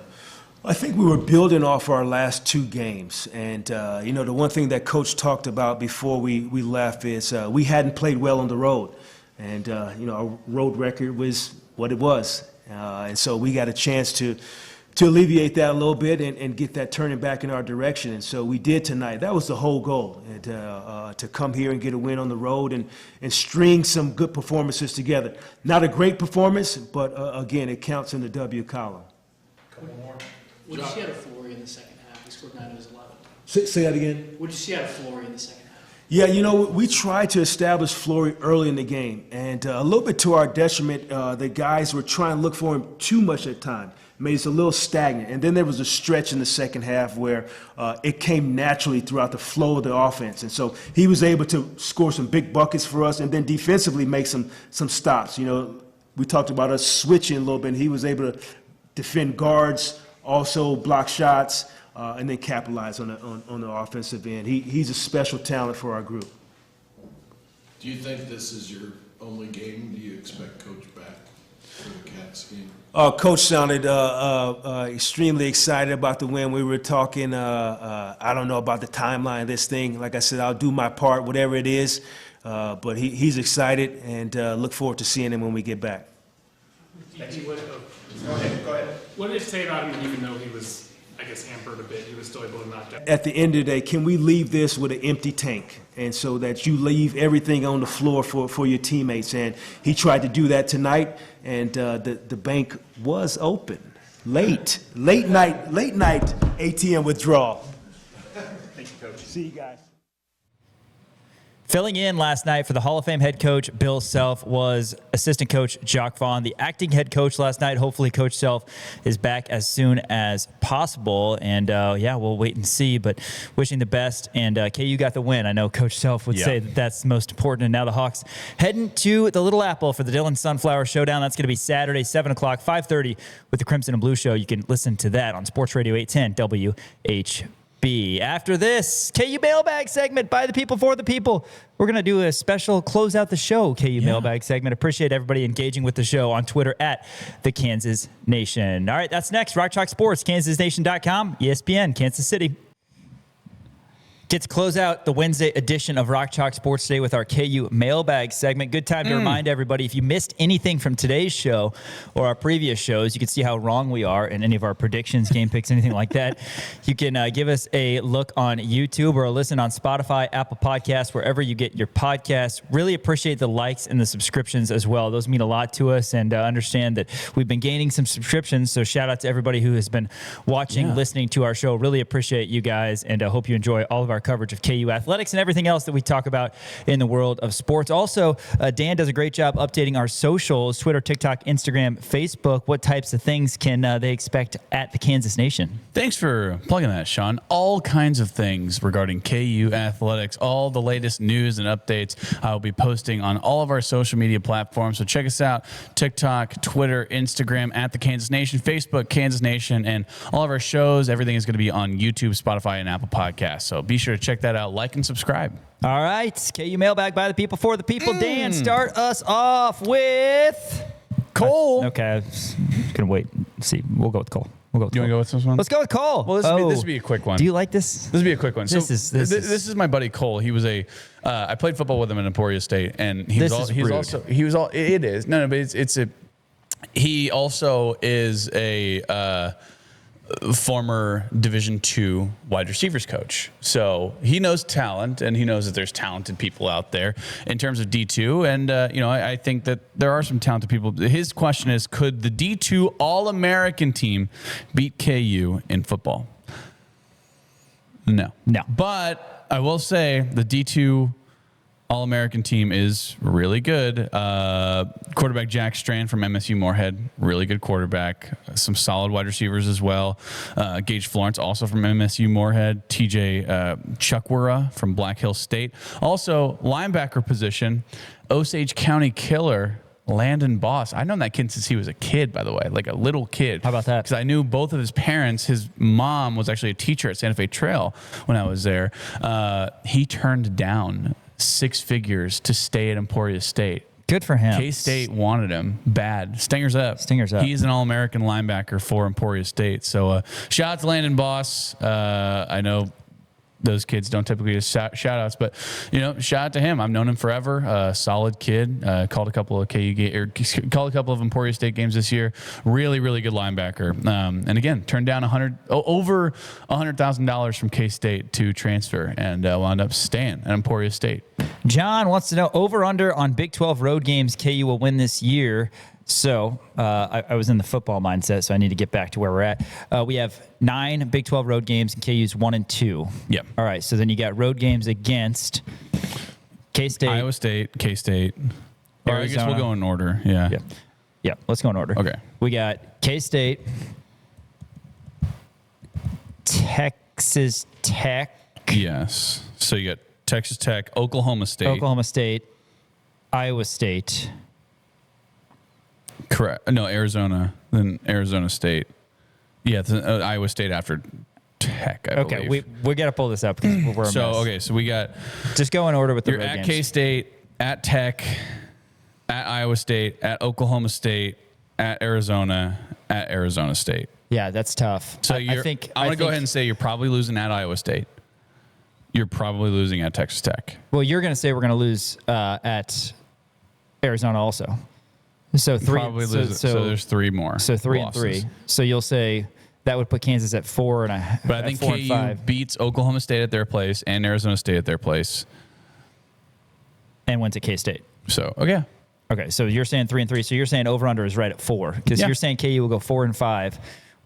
I think we were building off our last 2 games. And, the one thing that Coach talked about before we left is we hadn't played well on the road. And, our road record was what it was. And so we got a chance to alleviate that a little bit and get that turning back in our direction. And so we did tonight. That was the whole goal, and, to come here and get a win on the road and string some good performances together. Not a great performance, but, again, it counts in the W column. Couple more. What did you see out of Flory in the second half? He scored 9 of his 11. Say that again? What did you see out of Flory in the second half? Yeah, we tried to establish Flory early in the game, and a little bit to our detriment, the guys were trying to look for him too much at time. Made us a little stagnant. And then there was a stretch in the second half where it came naturally throughout the flow of the offense. And so he was able to score some big buckets for us and then defensively make some stops. We talked about us switching a little bit, and he was able to defend guards, also block shots, and then capitalize on the offensive end. He's a special talent for our group. Do you think this is your only game? Do you expect Coach back for the Cats game? Coach sounded extremely excited about the win. We were talking, I don't know about the timeline of this thing. Like I said, I'll do my part, whatever it is. But he's excited, and look forward to seeing him when we get back. Go ahead. What did it say about him, even though he was, I guess, hampered a bit? He was still able to knock down. At the end of the day, can we leave this with an empty tank? And so that you leave everything on the floor for your teammates. And he tried to do that tonight, and the bank was open. Late night ATM withdrawal. Thank you, Coach. See you guys. Filling in last night for the Hall of Fame head coach, Bill Self, was assistant coach Jacque Vaughn, the acting head coach last night. Hopefully Coach Self is back as soon as possible. And, we'll wait and see, but wishing the best. And, KU got the win. I know Coach Self would say that that's most important. And now the Hawks heading to the Little Apple for the Dillon Sunflower Showdown. That's going to be Saturday, 7 o'clock, 5:30 with the Crimson and Blue Show. You can listen to that on Sports Radio 810 WHB. After this KU Mailbag segment by the people for the people, we're going to do a special close out the show KU Mailbag segment. Appreciate everybody engaging with the show on Twitter at the Kansas Nation. All right, that's next. Rock Chalk Sports, KansasNation.com, ESPN, Kansas City. Get to close out the Wednesday edition of Rock Chalk Sports Today with our KU Mailbag segment. Good time to remind everybody, if you missed anything from today's show or our previous shows, you can see how wrong we are in any of our predictions, game picks, anything like that. You can give us a look on YouTube or a listen on Spotify, Apple Podcasts, wherever you get your podcasts. Really appreciate the likes and the subscriptions as well. Those mean a lot to us, and understand that we've been gaining some subscriptions. So shout out to everybody who has been watching, listening to our show. Really appreciate you guys, and hope you enjoy all of our coverage of KU athletics and everything else that we talk about in the world of sports. Also, Dan does a great job updating our socials, Twitter, TikTok, Instagram, Facebook. What types of things can they expect at the Kansas Nation? Thanks for plugging that, Sean. All kinds of things regarding KU athletics, all the latest news and updates I will be posting on all of our social media platforms. So check us out, TikTok, Twitter, Instagram, at the Kansas Nation, Facebook, Kansas Nation, and all of our shows. Everything is going to be on YouTube, Spotify, and Apple Podcasts. So be sure to check that out, like and subscribe. All right, KU Mailbag by the people for the people. Dan, start us off with Cole. Okay, I was gonna wait. See, we'll go with Cole. We'll go with You Cole. want to go with this one? Let's go with Cole. Well, this would be a quick one. Do you like this? This would be a quick one. This is my buddy Cole. He was I played football with him in Emporia State, and he also is a former Division II wide receivers coach. So he knows talent, and he knows that there's talented people out there in terms of D2. And, I think that there are some talented people. His question is, could the D2 All-American team beat KU in football? No. But I will say the D2 All-American team is really good. Quarterback Jack Strand from MSU Moorhead, really good quarterback. Some solid wide receivers as well. Gage Florence, also from MSU Moorhead. TJ Chukwura from Black Hill State. Also, linebacker position, Osage County killer, Landon Boss. I've known that kid since he was a kid, by the way, like a little kid. How about that? Because I knew both of his parents. His mom was actually a teacher at Santa Fe Trail when I was there. He turned down 6 figures to stay at Emporia State. Good for him. K-State wanted him bad. Stingers up. He's an All-American linebacker for Emporia State. So shout out to Landon Boss. I know those kids don't typically get shout outs, but shout out to him. I've known him forever. Solid kid. Called a couple of called a couple of Emporia State games this year. Really, really good linebacker. And again, turned down over $100,000 from K-State to transfer, and wound up staying at Emporia State. John wants to know over under on Big 12 road games KU will win this year. So I was in the football mindset, so I need to get back to where we're at. We have 9 Big 12 road games, and KU's 1 and 2. Yep. All right, so then you got road games against K-State, Iowa State, K-State. Or I guess Arizona. we'll go in order. Yeah. Yeah, let's go in order. Okay. We got K-State, Texas Tech. Yes. So you got Texas Tech, Oklahoma State, Iowa State. Correct. No, Arizona, then Arizona State. Yeah, Iowa State after Tech, I believe. we got to pull this up because we're a mess. Okay, so we got... Just go in order with the You're road at games. K-State, at Tech, at Iowa State, at Oklahoma State, at Arizona State. Yeah, that's tough. So I'm going to go ahead and say you're probably losing at Iowa State. You're probably losing at Texas Tech. Well, you're going to say we're going to lose at Arizona also. So 3. Probably lose. So there's 3 more. So 3 losses. and 3. So you'll say that would put Kansas at 4 and a. But I think KU beats Oklahoma State at their place and Arizona State at their place, and went to K-State. So okay. Okay, so you're saying 3 and 3. So you're saying over under is right at 4 because you're saying KU will go 4 and 5,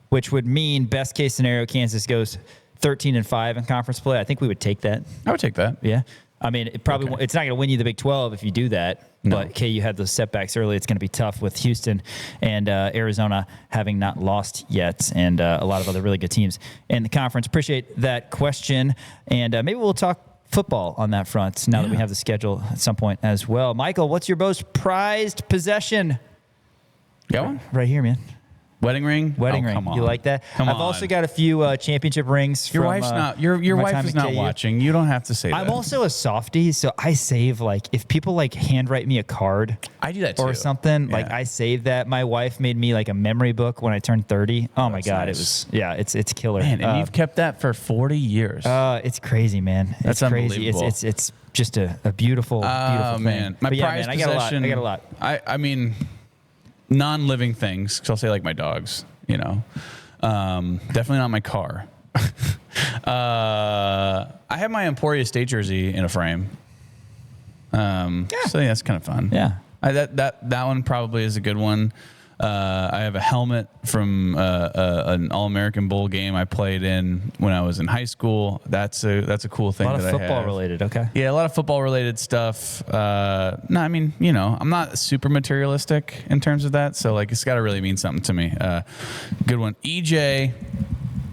which would mean best case scenario Kansas goes 13 and 5 in conference play. I think we would take that. I would take that. Yeah. I mean, it's not going to win you the Big 12 if you do that. No. But KU had those setbacks early. It's going to be tough with Houston and Arizona having not lost yet, and a lot of other really good teams in the conference. Appreciate that question, and maybe we'll talk football on that front now that we have the schedule at some point as well. Michael, what's your most prized possession? Got one? Right here, man. Wedding ring? Wedding Oh, ring. come on. You like that? Come I've on. also got a few championship rings. Your from, wife's not. Your my wife time is at not KU. watching. You don't have to say that. I'm also a softie, so I save like if people like handwrite me a card. I do that or too. something. Like Yeah. I save that. My wife made me like a memory book when I turned 30. Oh my that's god, nice. it's killer. Man, and you've kept that for 40 years. It's crazy, man. That's it's crazy. unbelievable. It's just a beautiful, beautiful man. thing. My But yeah, prized man, I got possession. a lot. I mean, non-living things. Because I'll say like my dogs. You know, definitely not my car. I have my Emporia State jersey in a frame. So yeah, that's kind of fun. Yeah. That one probably is a good one. I have a helmet from an All-American Bowl game I played in when I was in high school. That's a cool thing. A lot of that I football have. related. Okay. Yeah, a lot of football related stuff. No, I mean, you know, I'm not super materialistic in terms of that. So like, it's got to really mean something to me. Good one. EJ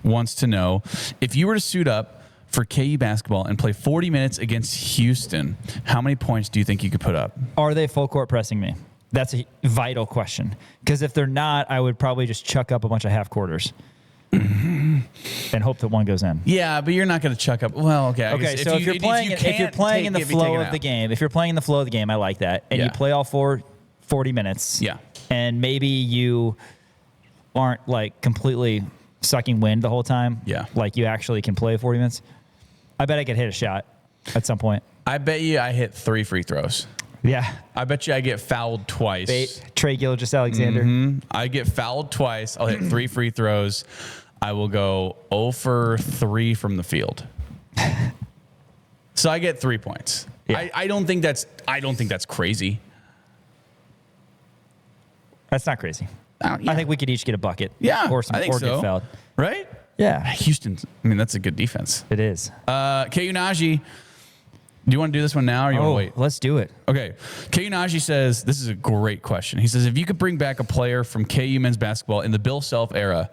wants to know if you were to suit up for KU basketball and play 40 minutes against Houston, how many points do you think you could put up? Are they full court pressing me? That's a vital question. Because if they're not, I would probably just chuck up a bunch of half quarters and hope that one goes in. Yeah, but you're not going to chuck up. Well, okay. I guess So if you're playing in the flow of the game, I like that. And Yeah. you play all 40 minutes. Yeah. And maybe you aren't like completely sucking wind the whole time. Yeah. Like you actually can play 40 minutes. I bet I could hit a shot at some point. I bet you I hit 3 free throws. Yeah. I bet you I get fouled twice. Trey Gilgeous-Alexander. I get fouled twice. I'll hit 3 free throws. I will go 0 for 3 from the field. So I get 3 points. Yeah. I don't think that's crazy. That's not crazy. Yeah. I think we could each get a bucket. Yeah, Or some I think or so. get fouled. Right? Yeah. Houston. I mean, that's a good defense. It is. KU Najee. Do you want to do this one now or you want to wait? Let's do it. Okay. KU Najee says, this is a great question. He says, if you could bring back a player from KU men's basketball in the Bill Self era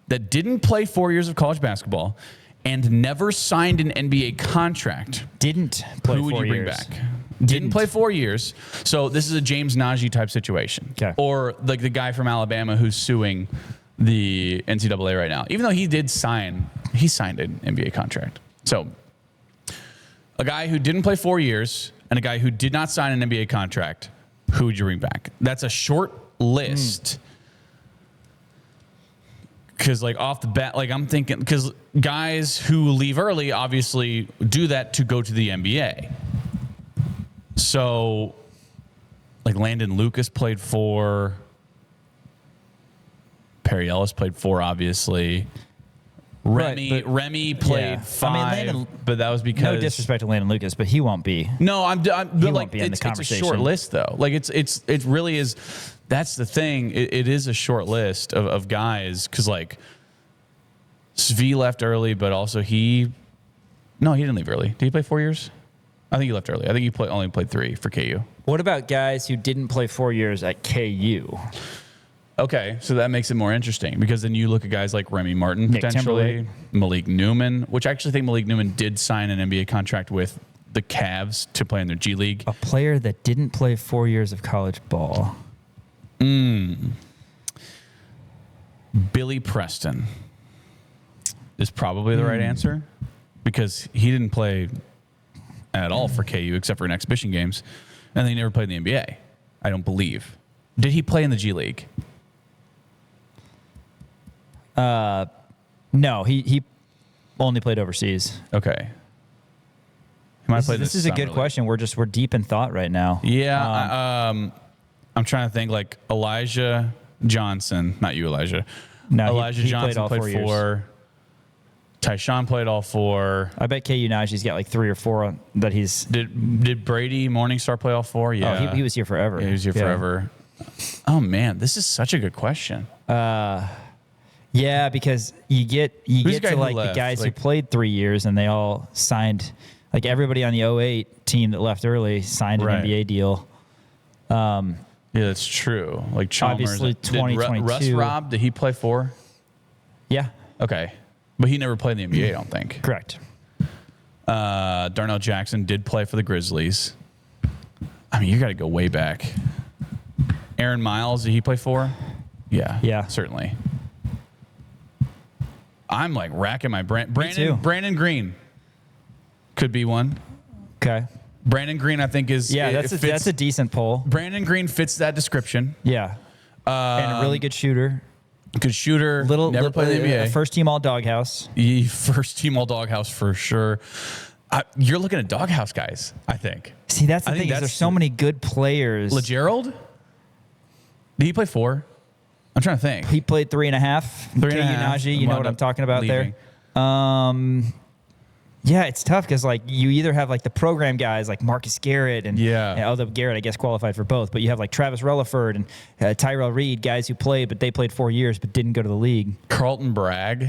that didn't play 4 years of college basketball and never signed an NBA contract, Didn't play who would 4 you bring years. back? Didn't play 4 years. So this is a James Najee type situation. Okay. Or like the guy from Alabama who's suing the NCAA right now. Even though he signed an NBA contract. So a guy who didn't play 4 years and a guy who did not sign an NBA contract, who would you bring back? That's a short list. Because like off the bat, like I'm thinking, because guys who leave early obviously do that to go to the NBA. So like Landon Lucas played 4. Perry Ellis played 4, obviously. Remy played 5, Landon, but that was because no disrespect to Landon Lucas, but he won't be. No, but won't like be in the it's a conversation. short list though. Like it really is. That's the thing. It is a short list of guys because like Svi left early, but also he didn't leave early. Did he play 4 years? I think he left early. I think he only played 3 for KU. What about guys who didn't play 4 years at KU? Okay, so that makes it more interesting because then you look at guys like Remy Martin Nick potentially, Timberlake. Malik Newman, which I actually think Malik Newman did sign an NBA contract with the Cavs to play in their G League. A player that didn't play 4 years of college ball. Billy Preston is probably the right answer because he didn't play at all for KU except for in exhibition games, and he never played in the NBA. I don't believe. Did he play in the G League? No, he only played overseas. Okay. He might have played This is a good summer question. We're deep in thought right now. league. Yeah. I'm trying to think like Elijah Johnson, not you, Elijah. No, Elijah he Johnson played all 4 played years. 4. Tyshawn played all 4. I bet KU Najee's got like 3 or 4 that he's. Did Brady Morningstar play all 4? Yeah. Oh, he was here forever. Yeah, he was here forever. Oh man, this is such a good question. Yeah, because you get the guy to who like the left? guys Like- who played 3 years and they all signed. Like everybody on the 08 team that left early signed an Right. NBA deal. Yeah, that's true. Like Chalmers. Obviously, Did 2022. Russ Robb, did he play 4? Yeah, Okay. But he never played in the NBA, I don't think. correct. Darnell Jackson did play for the Grizzlies. I mean, you got to go way back. Aaron Miles, did he play 4? Yeah, certainly. I'm like racking my brain. Brandon Green could be one. Okay. Brandon Green, I think, is that's a decent poll. Brandon Green fits that description. Yeah, and a really good shooter. Good shooter. Never played in the NBA. First team all doghouse. First team all doghouse for sure. You're looking at doghouse guys, I think. See, that's the thing. There's so many good players. LeGerald? Did he play 4? I'm trying to think. He played 3.5. 3.5. Najee, you know what I'm talking about there. Yeah, it's tough because like you either have like the program guys like Marcus Garrett and although Garrett I guess qualified for both, but you have like Travis Relaford and Tyrell Reed, guys who played but they played 4 years but didn't go to the league. Carlton Bragg.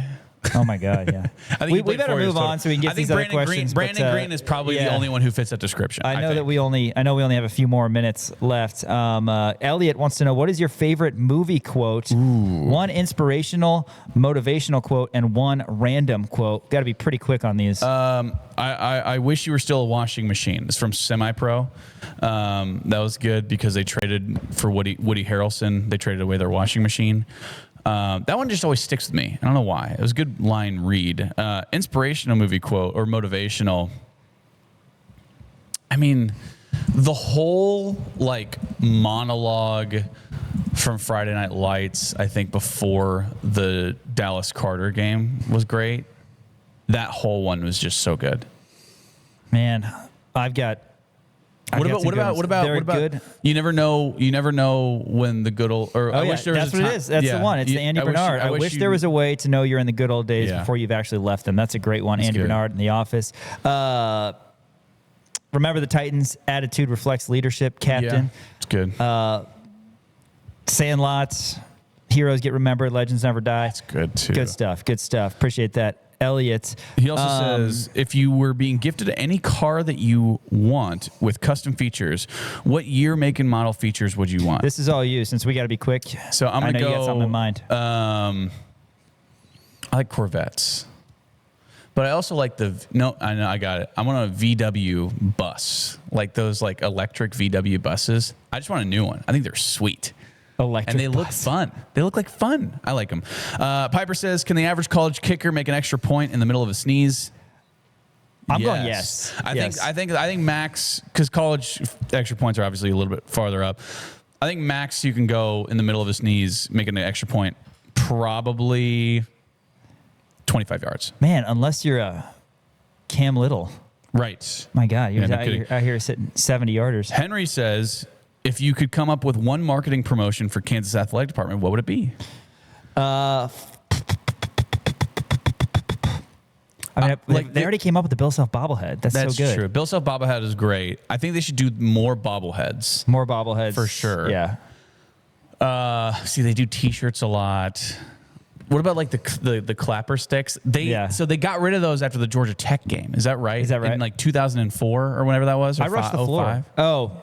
Oh my God, yeah. I think we better move on so we can get these other questions. Brandon Green is probably the only one who fits that description. I know we only have a few more minutes left. Elliot wants to know, what is your favorite movie quote? One inspirational, motivational quote, and one random quote. Got to be pretty quick on these. I wish you were still a washing machine. It's from Semi-Pro. That was good because they traded for Woody Harrelson. They traded away their washing machine. That one just always sticks with me. I don't know why. It was a good line read. Inspirational movie quote or motivational. I mean, the whole like monologue from Friday Night Lights, I think before the Dallas Carter game was great. That whole one was just so good. Man, What about good? You never know when the good old I wish there was that's what it is. That's the one. It's the Andy Bernard. I wish there was a way to know you're in the good old days before you've actually left them. That's a great one. Andy Bernard in The Office. Remember the Titans. Attitude reflects leadership. Captain. Yeah, it's good. Sandlots. Heroes get remembered. Legends never die. That's good too. Good stuff. Appreciate that. Elliot. He also says, if you were being gifted any car that you want with custom features, what year, make, and model features would you want? This is all you, since we got to be quick. So I'm going to go. You got something in mind. I like Corvettes, but I also like I know I got it. I want a VW bus, like those like electric VW buses. I just want a new one. I think they're sweet. Electric and they look fun. They look like fun. I like them. Piper says, can the average college kicker make an extra point in the middle of a sneeze? I'm going yes. I think max, because college extra points are obviously a little bit farther up. I think max you can go in the middle of a sneeze, making an extra point, probably 25 yards. Man, unless you're a Cam Little. Right. My God, you're out here sitting 70-yarders. Henry says, if you could come up with one marketing promotion for Kansas Athletic Department, what would it be? They already came up with the Bill Self bobblehead. That's so good. That's true. Bill Self bobblehead is great. I think they should do more bobbleheads. More bobbleheads. For sure. Yeah. See, they do T-shirts a lot. What about like the clapper sticks? So they got rid of those after the Georgia Tech game. Is that right? In like 2004 or whenever that was? Or I rushed the floor. 05? Oh.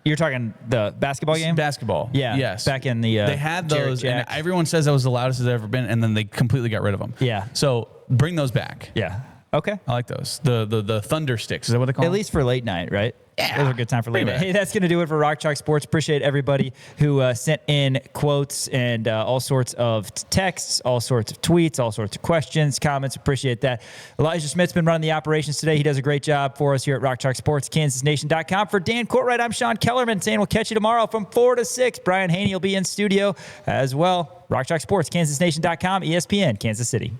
You're talking the basketball game? Basketball. Yeah. Yes. Back in the they had those, and everyone says that was the loudest it's ever been, and then they completely got rid of them. Yeah. So bring those back. Yeah. Okay. I like those. The Thunder Sticks. Is that what they call them? At least for late night, right? Yeah. Those are a good time for late night. Hey, that's going to do it for Rock Chalk Sports. Appreciate everybody who sent in quotes and all sorts of texts, all sorts of tweets, all sorts of questions, comments. Appreciate that. Elijah Schmidt's been running the operations today. He does a great job for us here at Rock Chalk Sports, KansasNation.com. For Dan Courtwright, I'm Sean Kellerman saying we'll catch you tomorrow from 4 to 6. Brian Haney will be in studio as well. Rock Chalk Sports, KansasNation.com, ESPN, Kansas City.